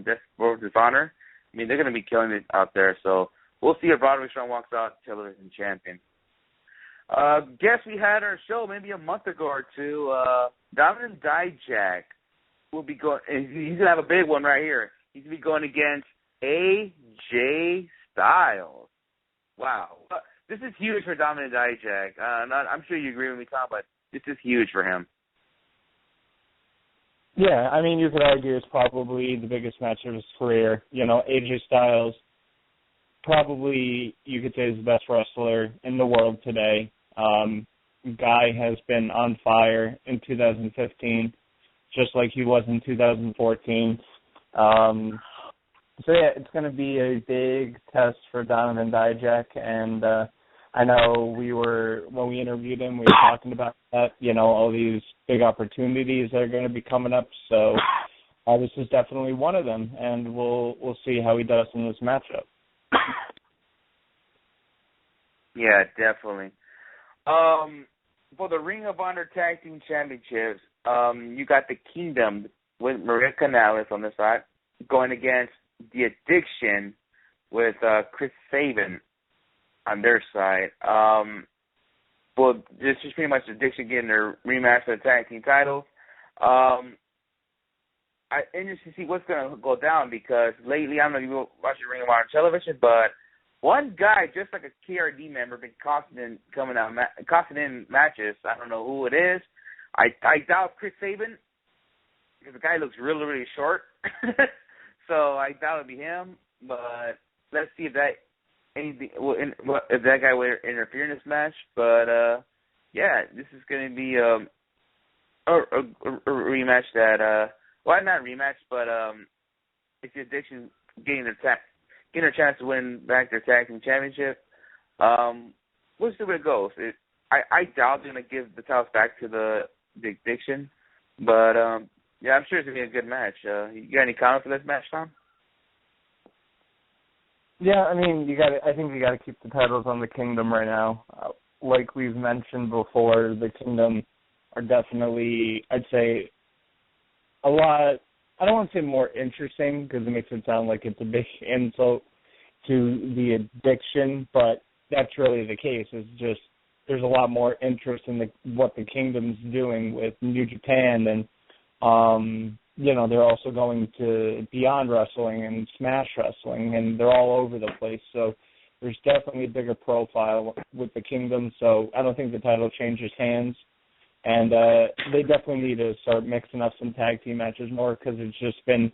Death or Dishonor. I mean, they're going to be killing it out there, so we'll see if Roderick Strong walks out television champion. Guess we had our show maybe a month ago or two. Donovan Dijak will be going. He's gonna have a big one right here. He's gonna be going against AJ Styles. Wow, this is huge for Donovan Dijak. I'm sure you agree with me, Tom, but this is huge for him. Yeah, I mean, you could argue it's probably the biggest match of his career. AJ Styles, probably you could say is the best wrestler in the world today. Guy has been on fire in 2015, just like he was in 2014. It's going to be a big test for Donovan Dijak, and I know when we interviewed him, we were talking about that, all these big opportunities that are going to be coming up. So this is definitely one of them, and we'll see how he does in this matchup. Yeah, definitely. For the Ring of Honor Tag Team Championships, you got the Kingdom with Maria Canales on the side going against the Addiction with Chris Sabin on their side. This is pretty much Addiction getting their rematch for the tag team titles. I'm interested to see what's going to go down because lately, I don't know if you watch the Ring of Honor television, but one guy, just like a KRD member, been costing in matches. I don't know who it is. I doubt Chris Sabin because the guy looks really, really short. So I doubt it'd be him. But let's see if that guy will interfere in this match. But this is going to be a rematch that not rematch, but it's the Addiction getting a chance to win back their tag team championship. We'll see where it goes. I doubt they're going to give the titles back to the the addiction. But yeah, I'm sure it's gonna be a good match. You got any comments for this match, Tom? Yeah, I mean, I think you got to keep the titles on the Kingdom right now. Like we've mentioned before, the Kingdom are definitely, I'd say, a lot. I don't want to say more interesting because it makes it sound like it's a big insult to the addiction, but that's really the case. It's just there's a lot more interest in what the Kingdom's doing with New Japan, and they're also going to Beyond Wrestling and Smash Wrestling, and they're all over the place. So there's definitely a bigger profile with the Kingdom. So I don't think the title changes hands. And they definitely need to start mixing up some tag team matches more because it's just been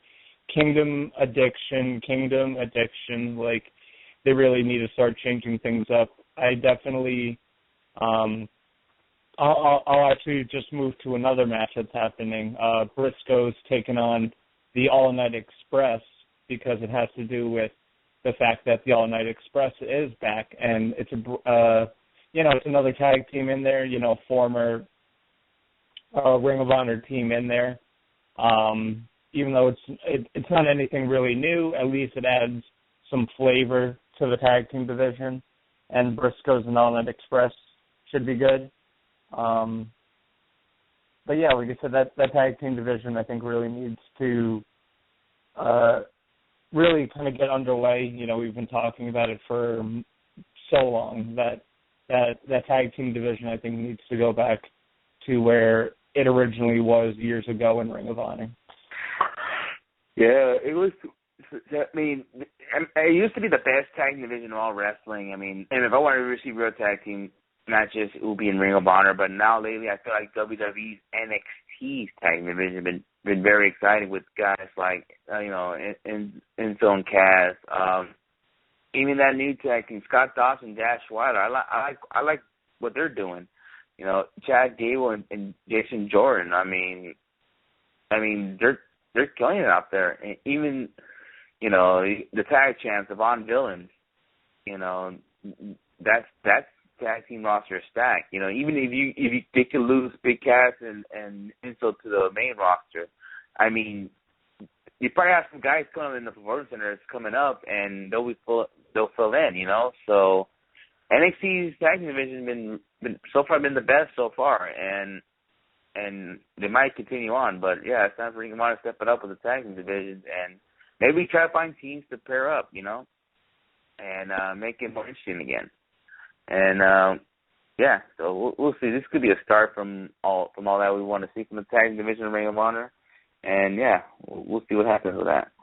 Kingdom addiction. Like, they really need to start changing things up. I definitely, I'll actually just move to another match that's happening. Briscoe's taking on the All Night Express because it has to do with the fact that the All Night Express is back, and it's it's another tag team in there, former Ring of Honor team in there. Even though it's not anything really new, at least it adds some flavor to the tag team division. And Briscoe's and All Night Express should be good. But yeah, like I said, that tag team division I think really needs to really kind of get underway. We've been talking about it for so long that tag team division I think needs to go back to where it originally was years ago in Ring of Honor. Yeah, it was. I mean, it used to be the best tag team division in all wrestling. I mean, and if I want to see real tag team matches, it will be in Ring of Honor. But now lately, I feel like WWE's NXT's tag team division has been very exciting with guys like Enzo and Cass. Even that new tag team, Scott Dawson, Dash Wilder. I like what they're doing. Chad Gable and Jason Jordan. I mean, they're killing it out there. And even the tag champs, the Von Villains. That's tag team roster stacked. Even if they could lose Big Cass and Enzo to the main roster, I mean, you probably have some guys coming in the Performance Center that's coming up, and they'll fill in. So NXT's tag team division been so far been the best so far, and they might continue on. But yeah, it's time for Ring of Honor to step it up with the tag team divisions, and maybe try to find teams to pair up, and make it more interesting again. And yeah, so we'll see. This could be a start from all that we want to see from the tag division of Ring of Honor. And yeah, we'll see what happens with that.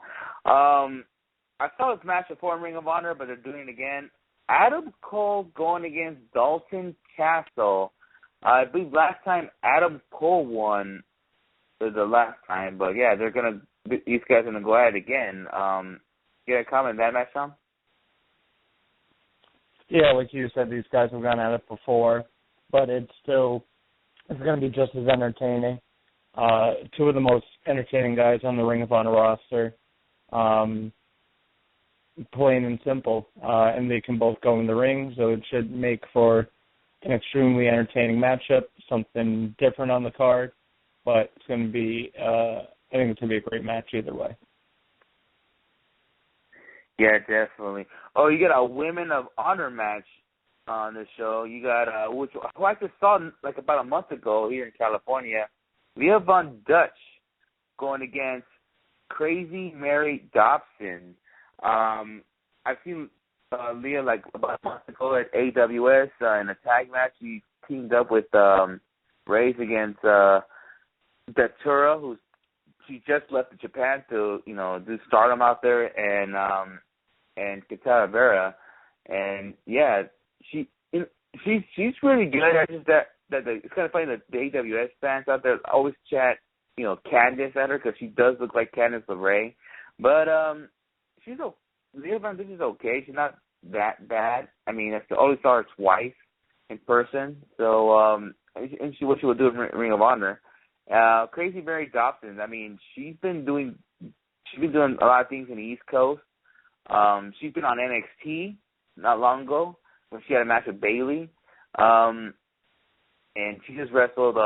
I saw this match before in Ring of Honor, but they're doing it again. Adam Cole going against Dalton Castle. I believe last time Adam Cole won was the last time, but yeah, these guys are gonna go at it again. You got a comment on that match, Tom? Yeah, like you said, these guys have gone at it before, but it's going to be just as entertaining. Two of the most entertaining guys on the Ring of Honor roster, plain and simple, and they can both go in the ring, so it should make for an extremely entertaining matchup, something different on the card, but it's going to be, I think it's going to be a great match either way. Yeah, definitely. Oh, you got a Women of Honor match on the show. You got which I just saw like about a month ago here in California. Leah Von Dutch going against Crazy Mary Dobson. I've seen Leah like about a month ago at AWS in a tag match. She teamed up with Reyes against Datura, she just left Japan to do Stardom out there, and Katara Vera, and yeah, she's really good. I just it's kind of funny that the AWS fans out there always chat Candice at her because she does look like Candice LeRae, but Leah Von Dutch is okay. She's not that bad. I mean, I only saw her twice in person, so and what she would do in Ring of Honor. Crazy Mary Dobson. I mean, she's been doing a lot of things in the East Coast. She's been on NXT not long ago when she had a match with Bayley. And she just wrestled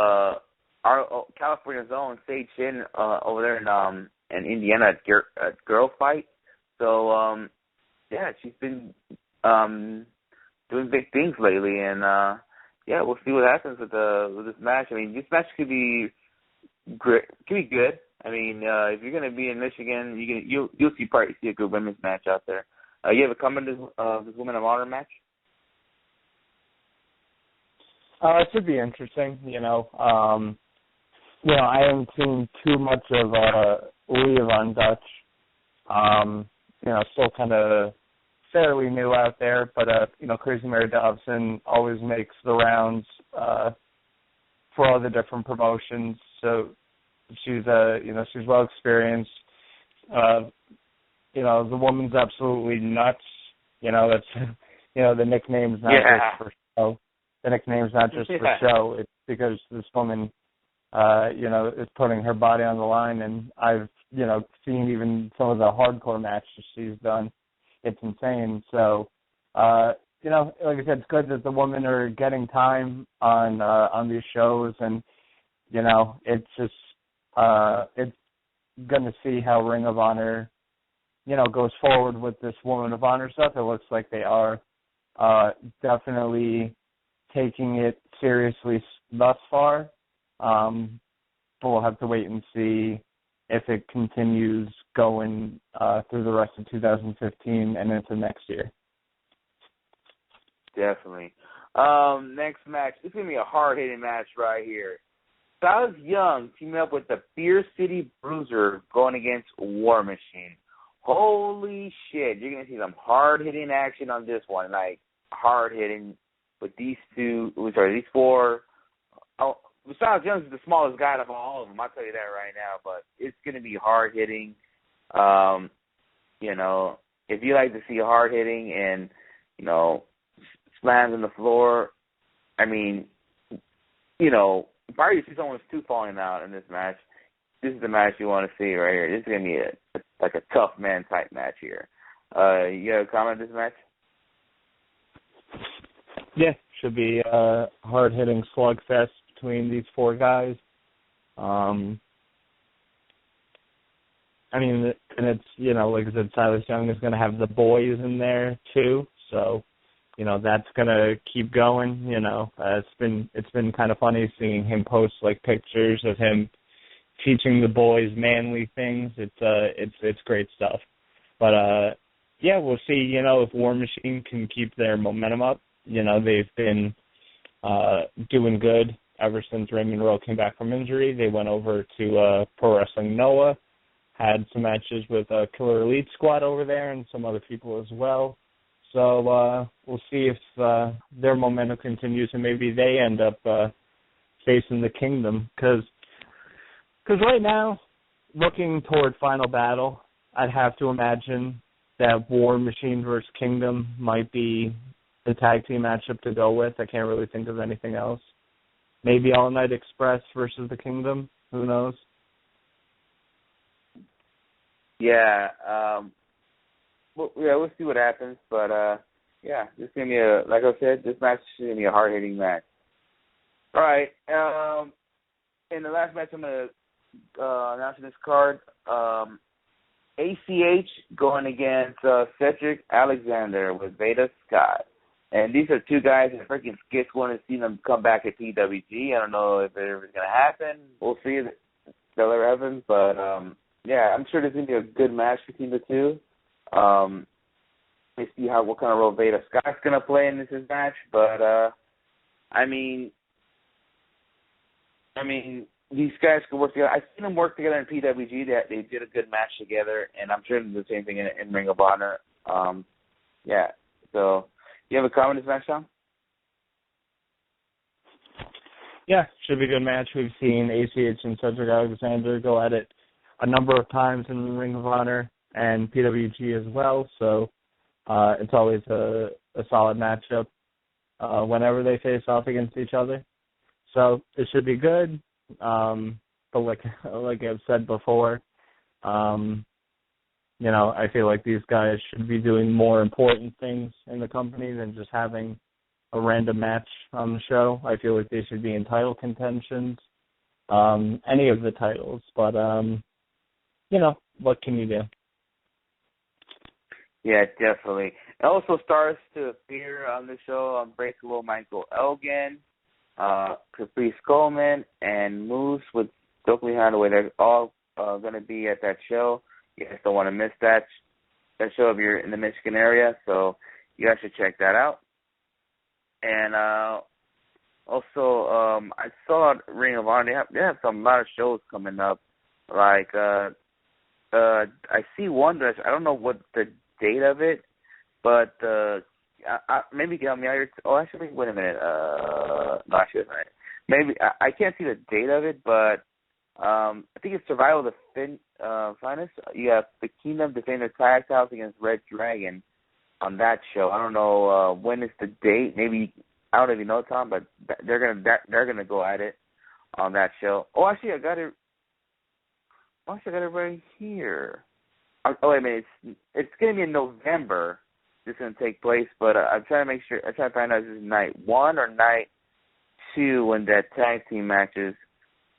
our California's own Sage Shin over there in Indiana at Girl Fight. So yeah, she's been doing big things lately, and yeah, we'll see what happens with this match. I mean, this match could be great, could be good. I mean, if you're gonna be in Michigan, you'll probably see a good women's match out there. You have a comment this Women of Honor match? It should be interesting. I haven't seen too much of Leah Von Dutch. Still kind of fairly new out there, but Crazy Mary Dobson always makes the rounds for all the different promotions. So she's she's well experienced. The woman's absolutely nuts. That's the nickname's not just for show. The nickname's not just for show. It's because this woman is putting her body on the line, and I've seen even some of the hardcore matches she's done. It's insane. So like I said, it's good that the women are getting time on these shows, and it's just it's going to see how Ring of Honor goes forward with this Woman of Honor stuff. It looks like they are definitely taking it seriously thus far. But we'll have to wait and see if it continues going through the rest of 2015 and into next year. Definitely. Next match. This is going to be a hard-hitting match right here. Silas Young teaming up with the Beer City Bruiser going against War Machine. Holy shit. You're going to see some hard-hitting action on this one. Like, hard-hitting with these four. Oh, Silas Young is the smallest guy of all of them. I'll tell you that right now. But it's going to be hard-hitting. If you like to see hard-hitting and, slams on the floor, I mean, probably see someone's tooth falling out in this match. This is the match you want to see right here. This is going to be a tough man type match here. You have a comment on this match? Yeah, should be a hard-hitting slugfest between these four guys. And it's, like I said, Silas Young is going to have the boys in there too, so, that's going to keep going, it's been kind of funny seeing him post, like, pictures of him teaching the boys manly things. It's great stuff. But, yeah, we'll see, if War Machine can keep their momentum up. They've been doing good ever since Raymond Rowe came back from injury. They went over to Pro Wrestling Noah, had some matches with Killer Elite Squad over there and some other people as well. So we'll see if their momentum continues and maybe they end up facing the Kingdom. Because right now, looking toward Final Battle, I'd have to imagine that War Machine versus Kingdom might be the tag team matchup to go with. I can't really think of anything else. Maybe All Night Express versus the Kingdom. Who knows? Yeah. We'll see what happens. But, yeah, this is going to be like I said, this match is going to be a hard-hitting match. All right. In the last match, I'm going to announce this card. ACH going against Cedric Alexander with Veda Scott. And these are two guys that freaking Skits want to see them come back at PWG. I don't know if it ever is going to happen. We'll see if Stellar Evans. But, yeah, I'm sure there's going to be a good match between the two. We see what kind of role Veda Scott's going to play in this match. But, these guys could work together. I've seen them work together in PWG. They did a good match together, and I'm sure they'll do the same thing in Ring of Honor. Yeah, so... You have a comment on this match, Sean? Yeah, should be a good match. We've seen ACH and Cedric Alexander go at it a number of times in the Ring of Honor and PWG as well, so it's always a solid matchup whenever they face off against each other. So it should be good, but like I've said before, I feel like these guys should be doing more important things in the company than just having a random match on the show. I feel like they should be in title contentions. any of the titles. But, what can you do? Yeah, definitely. It also starts to appear on the show Unbreakable Michael Elgin, Caprice Coleman, and Moose with Stokely Hathaway. They're all going to be at that show. You guys don't want to miss that show if you're in the Michigan area, so you guys should check that out. And also, I saw Ring of Honor. They have a lot of shows coming up. Like, I see one that I don't know what the date of it, but maybe get me out here. Oh, actually, wait a minute. No, actually, maybe I can't see the date of it, but I think it's Survival of the Finest. You have the Kingdom defending their tag titles against Red Dragon on that show. I don't know when is the date. Maybe I don't know if you know, Tom, but they're gonna go at it on that show. Oh, actually, I got it. Oh, actually, I got it right here. Oh, wait a minute. It's gonna be in November. This is gonna take place, but I'm trying to make sure. I'm trying to find out if this is night 1 or night 2 when that tag team match is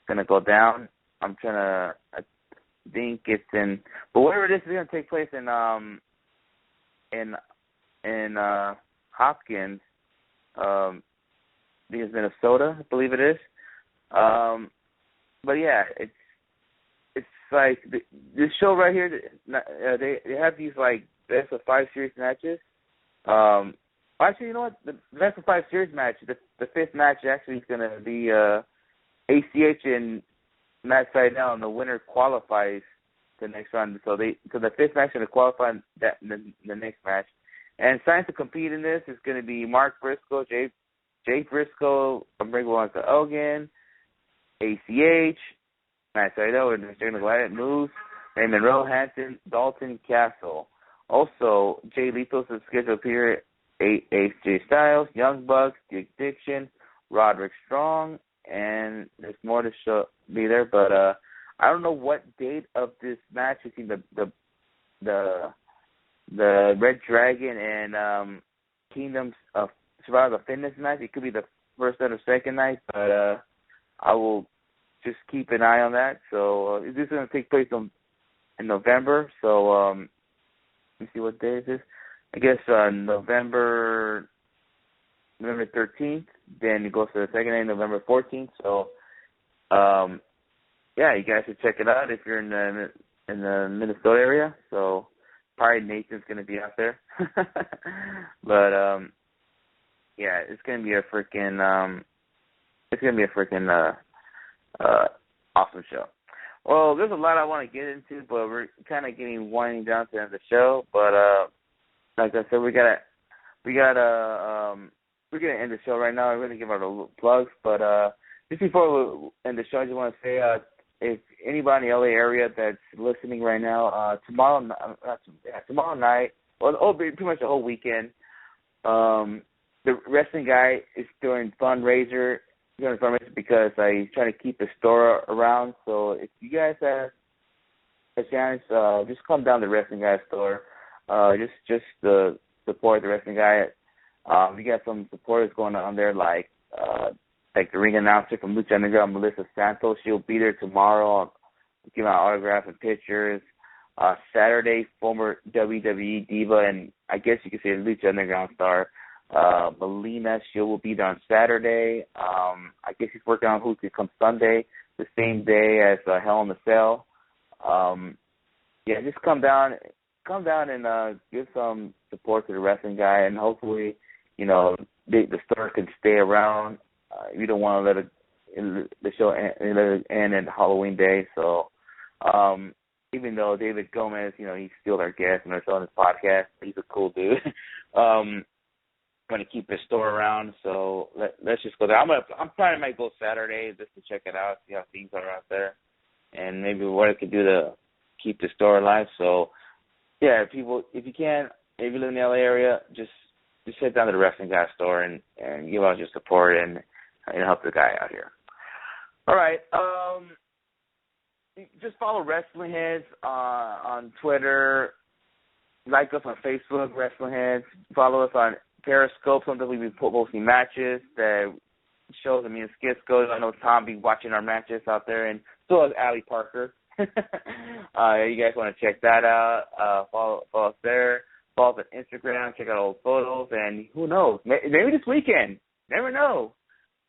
gonna go down. I'm trying to. I think it's in, but whatever it is gonna take place in Hopkins, because Minnesota, I believe it is. But yeah, it's like this show right here. They have these like best of 5 series matches. Actually, you know what? The best of 5 series match, the 5th match actually is gonna be ACH and Matt Sydal, and the winner qualifies the next round. So the 5th match is going to qualify that the next match. And signed to compete in this is going to be Mark Briscoe, Jay Briscoe, Unbreakable Elgin, ACH, Matt Sydal, and Mr. Glad Moose, Raymond Hanson, Dalton Castle. Also, Jay Lethal is scheduled to appear AJ Styles, Young Bucks, Dick Diction, Roderick Strong, and there's more to be there, but I don't know what date of this match. You see the Red Dragon and Kingdoms of Survival of Fitness match. It could be the first night or second night, but I will just keep an eye on that. So this is going to take place in November. So let me see what day is this. I guess November 13th. Then it goes to the second day, November 14th. So, yeah, you guys should check it out if you're in the Minnesota area. So, probably Nathan's going to be out there. But yeah, it's going to be a freaking awesome show. Well, there's a lot I want to get into, but we're kind of winding down to the end of the show. But like I said, we're gonna end the show right now. I'm gonna give out a plugs, but just before we end the show, I just want to say if anybody in the LA area that's listening right now, tomorrow night, or pretty much the whole weekend, the wrestling guy is doing fundraiser. Because he's trying to keep the store around. So if you guys have a chance, just come down to the Wrestling Guy store. Just to support the Wrestling Guy. We got some supporters going on there, like the ring announcer from Lucha Underground, Melissa Santos. She'll be there tomorrow. Give out autographs and pictures. Saturday, former WWE diva and I guess you could say Lucha Underground star, Melina, she will be there on Saturday. I guess she's working on who could come Sunday, the same day as Hell in a Cell. Yeah, just come down and give some support to the Wrestling Guy, and hopefully, the store can stay around. You don't want to let the show end at Halloween Day. So, even though David Gomez, he's still our guest and on his podcast, he's a cool dude. Going to keep his store around, so let's just go there. I'm planning might go Saturday just to check it out, see how things are out there, and maybe what I could do to keep the store alive. So, yeah, if you live in the LA area, just head down to the Wrestling Guy store and give out your support and help the guy out here. All right, just follow Wrestling Heads on Twitter, like us on Facebook, Wrestling Heads. Follow us on Periscope. Sometimes we be posting matches that shows that me and Skits go. I know Tom be watching our matches out there, and so is Allie Parker. You guys want to check that out? Follow us there. Follow us on Instagram. Check out old photos, and who knows? Maybe this weekend. Never know.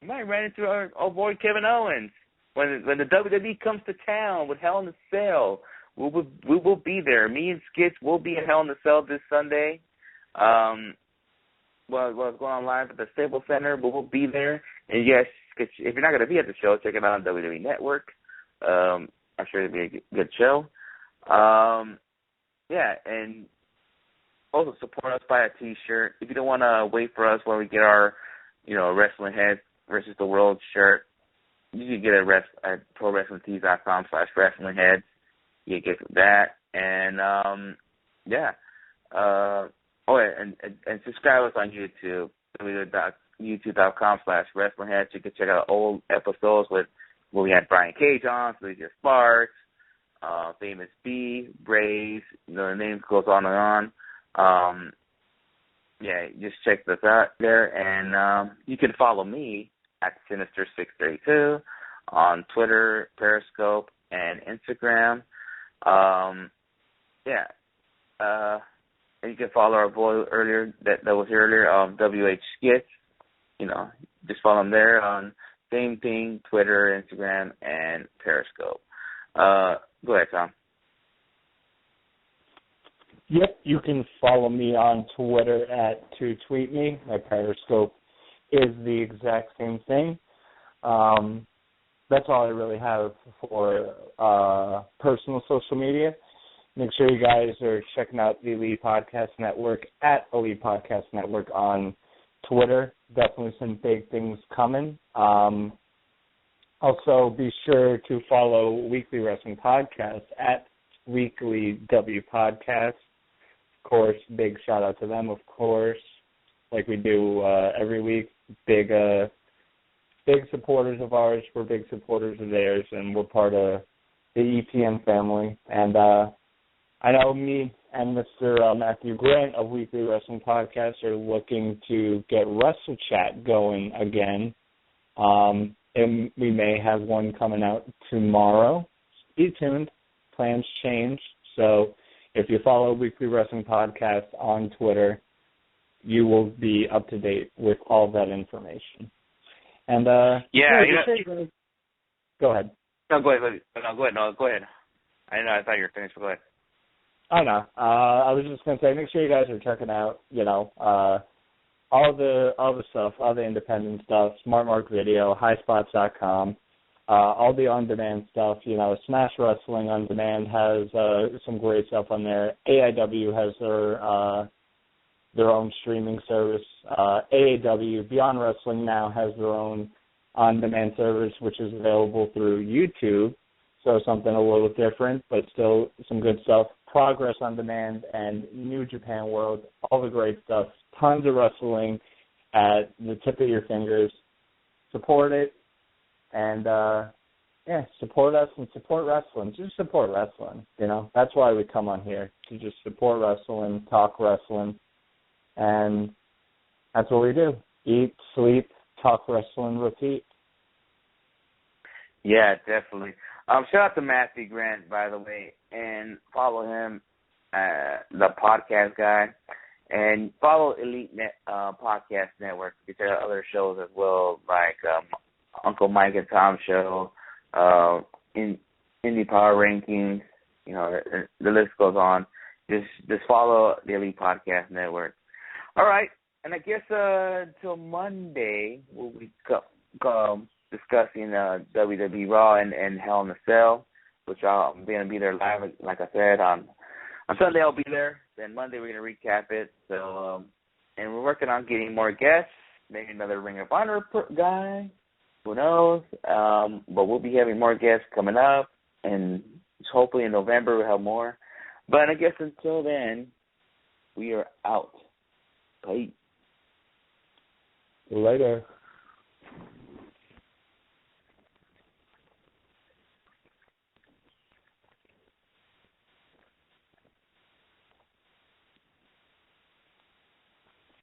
We might run into our old boy Kevin Owens when the WWE comes to town with Hell in a Cell. We will be there. Me and Skits will be at Hell in a Cell this Sunday. Well, what's going on live at the Staples Center, but we'll be there. And yes, if you're not going to be at the show, check it out on WWE Network. I'm sure it'll be a good show. Yeah, and also support us by a T-shirt. If you don't want to wait for us when we get our, Wrestling Heads versus the World shirt, you can get it at ProWrestlingTees.com/WrestlingHeads. You can get that, and and subscribe us on YouTube, youtube.com/WrestlingHeads. You can check out old episodes where we had Brian Cage on, so just Sparks, Famous B, Braves, the names goes on and on. Just check this out there, and you can follow me at Sinister632 on Twitter, Periscope, and Instagram. And you can follow our boy earlier that was here earlier, WH Skits. Just follow him there on same thing, Twitter, Instagram, and Periscope. Go ahead, Tom. Yep, you can follow me on Twitter at @2tweetme. My Periscope is the exact same thing. That's all I really have for personal social media. Make sure you guys are checking out the Elite Podcast Network at Elite Podcast Network on Twitter. Definitely some big things coming. Also, be sure to follow Weekly Wrestling Podcast at Weekly W Podcast. Of course, big shout out to them, of course, like we do every week. Big supporters of ours. We're big supporters of theirs, and we're part of the EPN family. And I know me and Mr. Matthew Grant of Weekly Wrestling Podcast are looking to get Wrestle Chat going again. And we may have one coming out tomorrow. Stay tuned. Plans change. So if you follow Weekly Wrestling Podcast on Twitter, you will be up to date with all that information. And go ahead. No, go ahead. Go ahead. I thought you were finished, but go ahead. I know. I was just going to say, make sure you guys are checking out, all the stuff, all the independent stuff, Smart Mark Video, highspots.com, all the on-demand stuff. Smash Wrestling on Demand has some great stuff on there. AIW has their own streaming service. AAW, Beyond Wrestling now has their own on-demand service, which is available through YouTube. So something a little different, but still some good stuff. Progress on Demand and New Japan World, all the great stuff. Tons of wrestling at the tip of your fingers. Support it, and support us and support wrestling. Just support wrestling. That's why we come on here, to just support wrestling, talk wrestling, and that's what we do. Eat, sleep, talk wrestling, repeat. Yeah, definitely. Shout out to Matthew Grant, by the way, and follow him, the podcast guy, and follow Elite Podcast Network. You can check out other shows as well, like Uncle Mike and Tom Show, Indie Power Rankings. The list goes on. Just follow the Elite Podcast Network. All right, and I guess till Monday we'll be discussing WWE Raw and Hell in a Cell, which I'm going to be there live, like I said. On Sunday I'll be there. Then Monday we're going to recap it. So, and we're working on getting more guests, maybe another Ring of Honor guy. Who knows? But we'll be having more guests coming up, and hopefully in November we'll have more. But I guess until then, we are out. Bye. Later.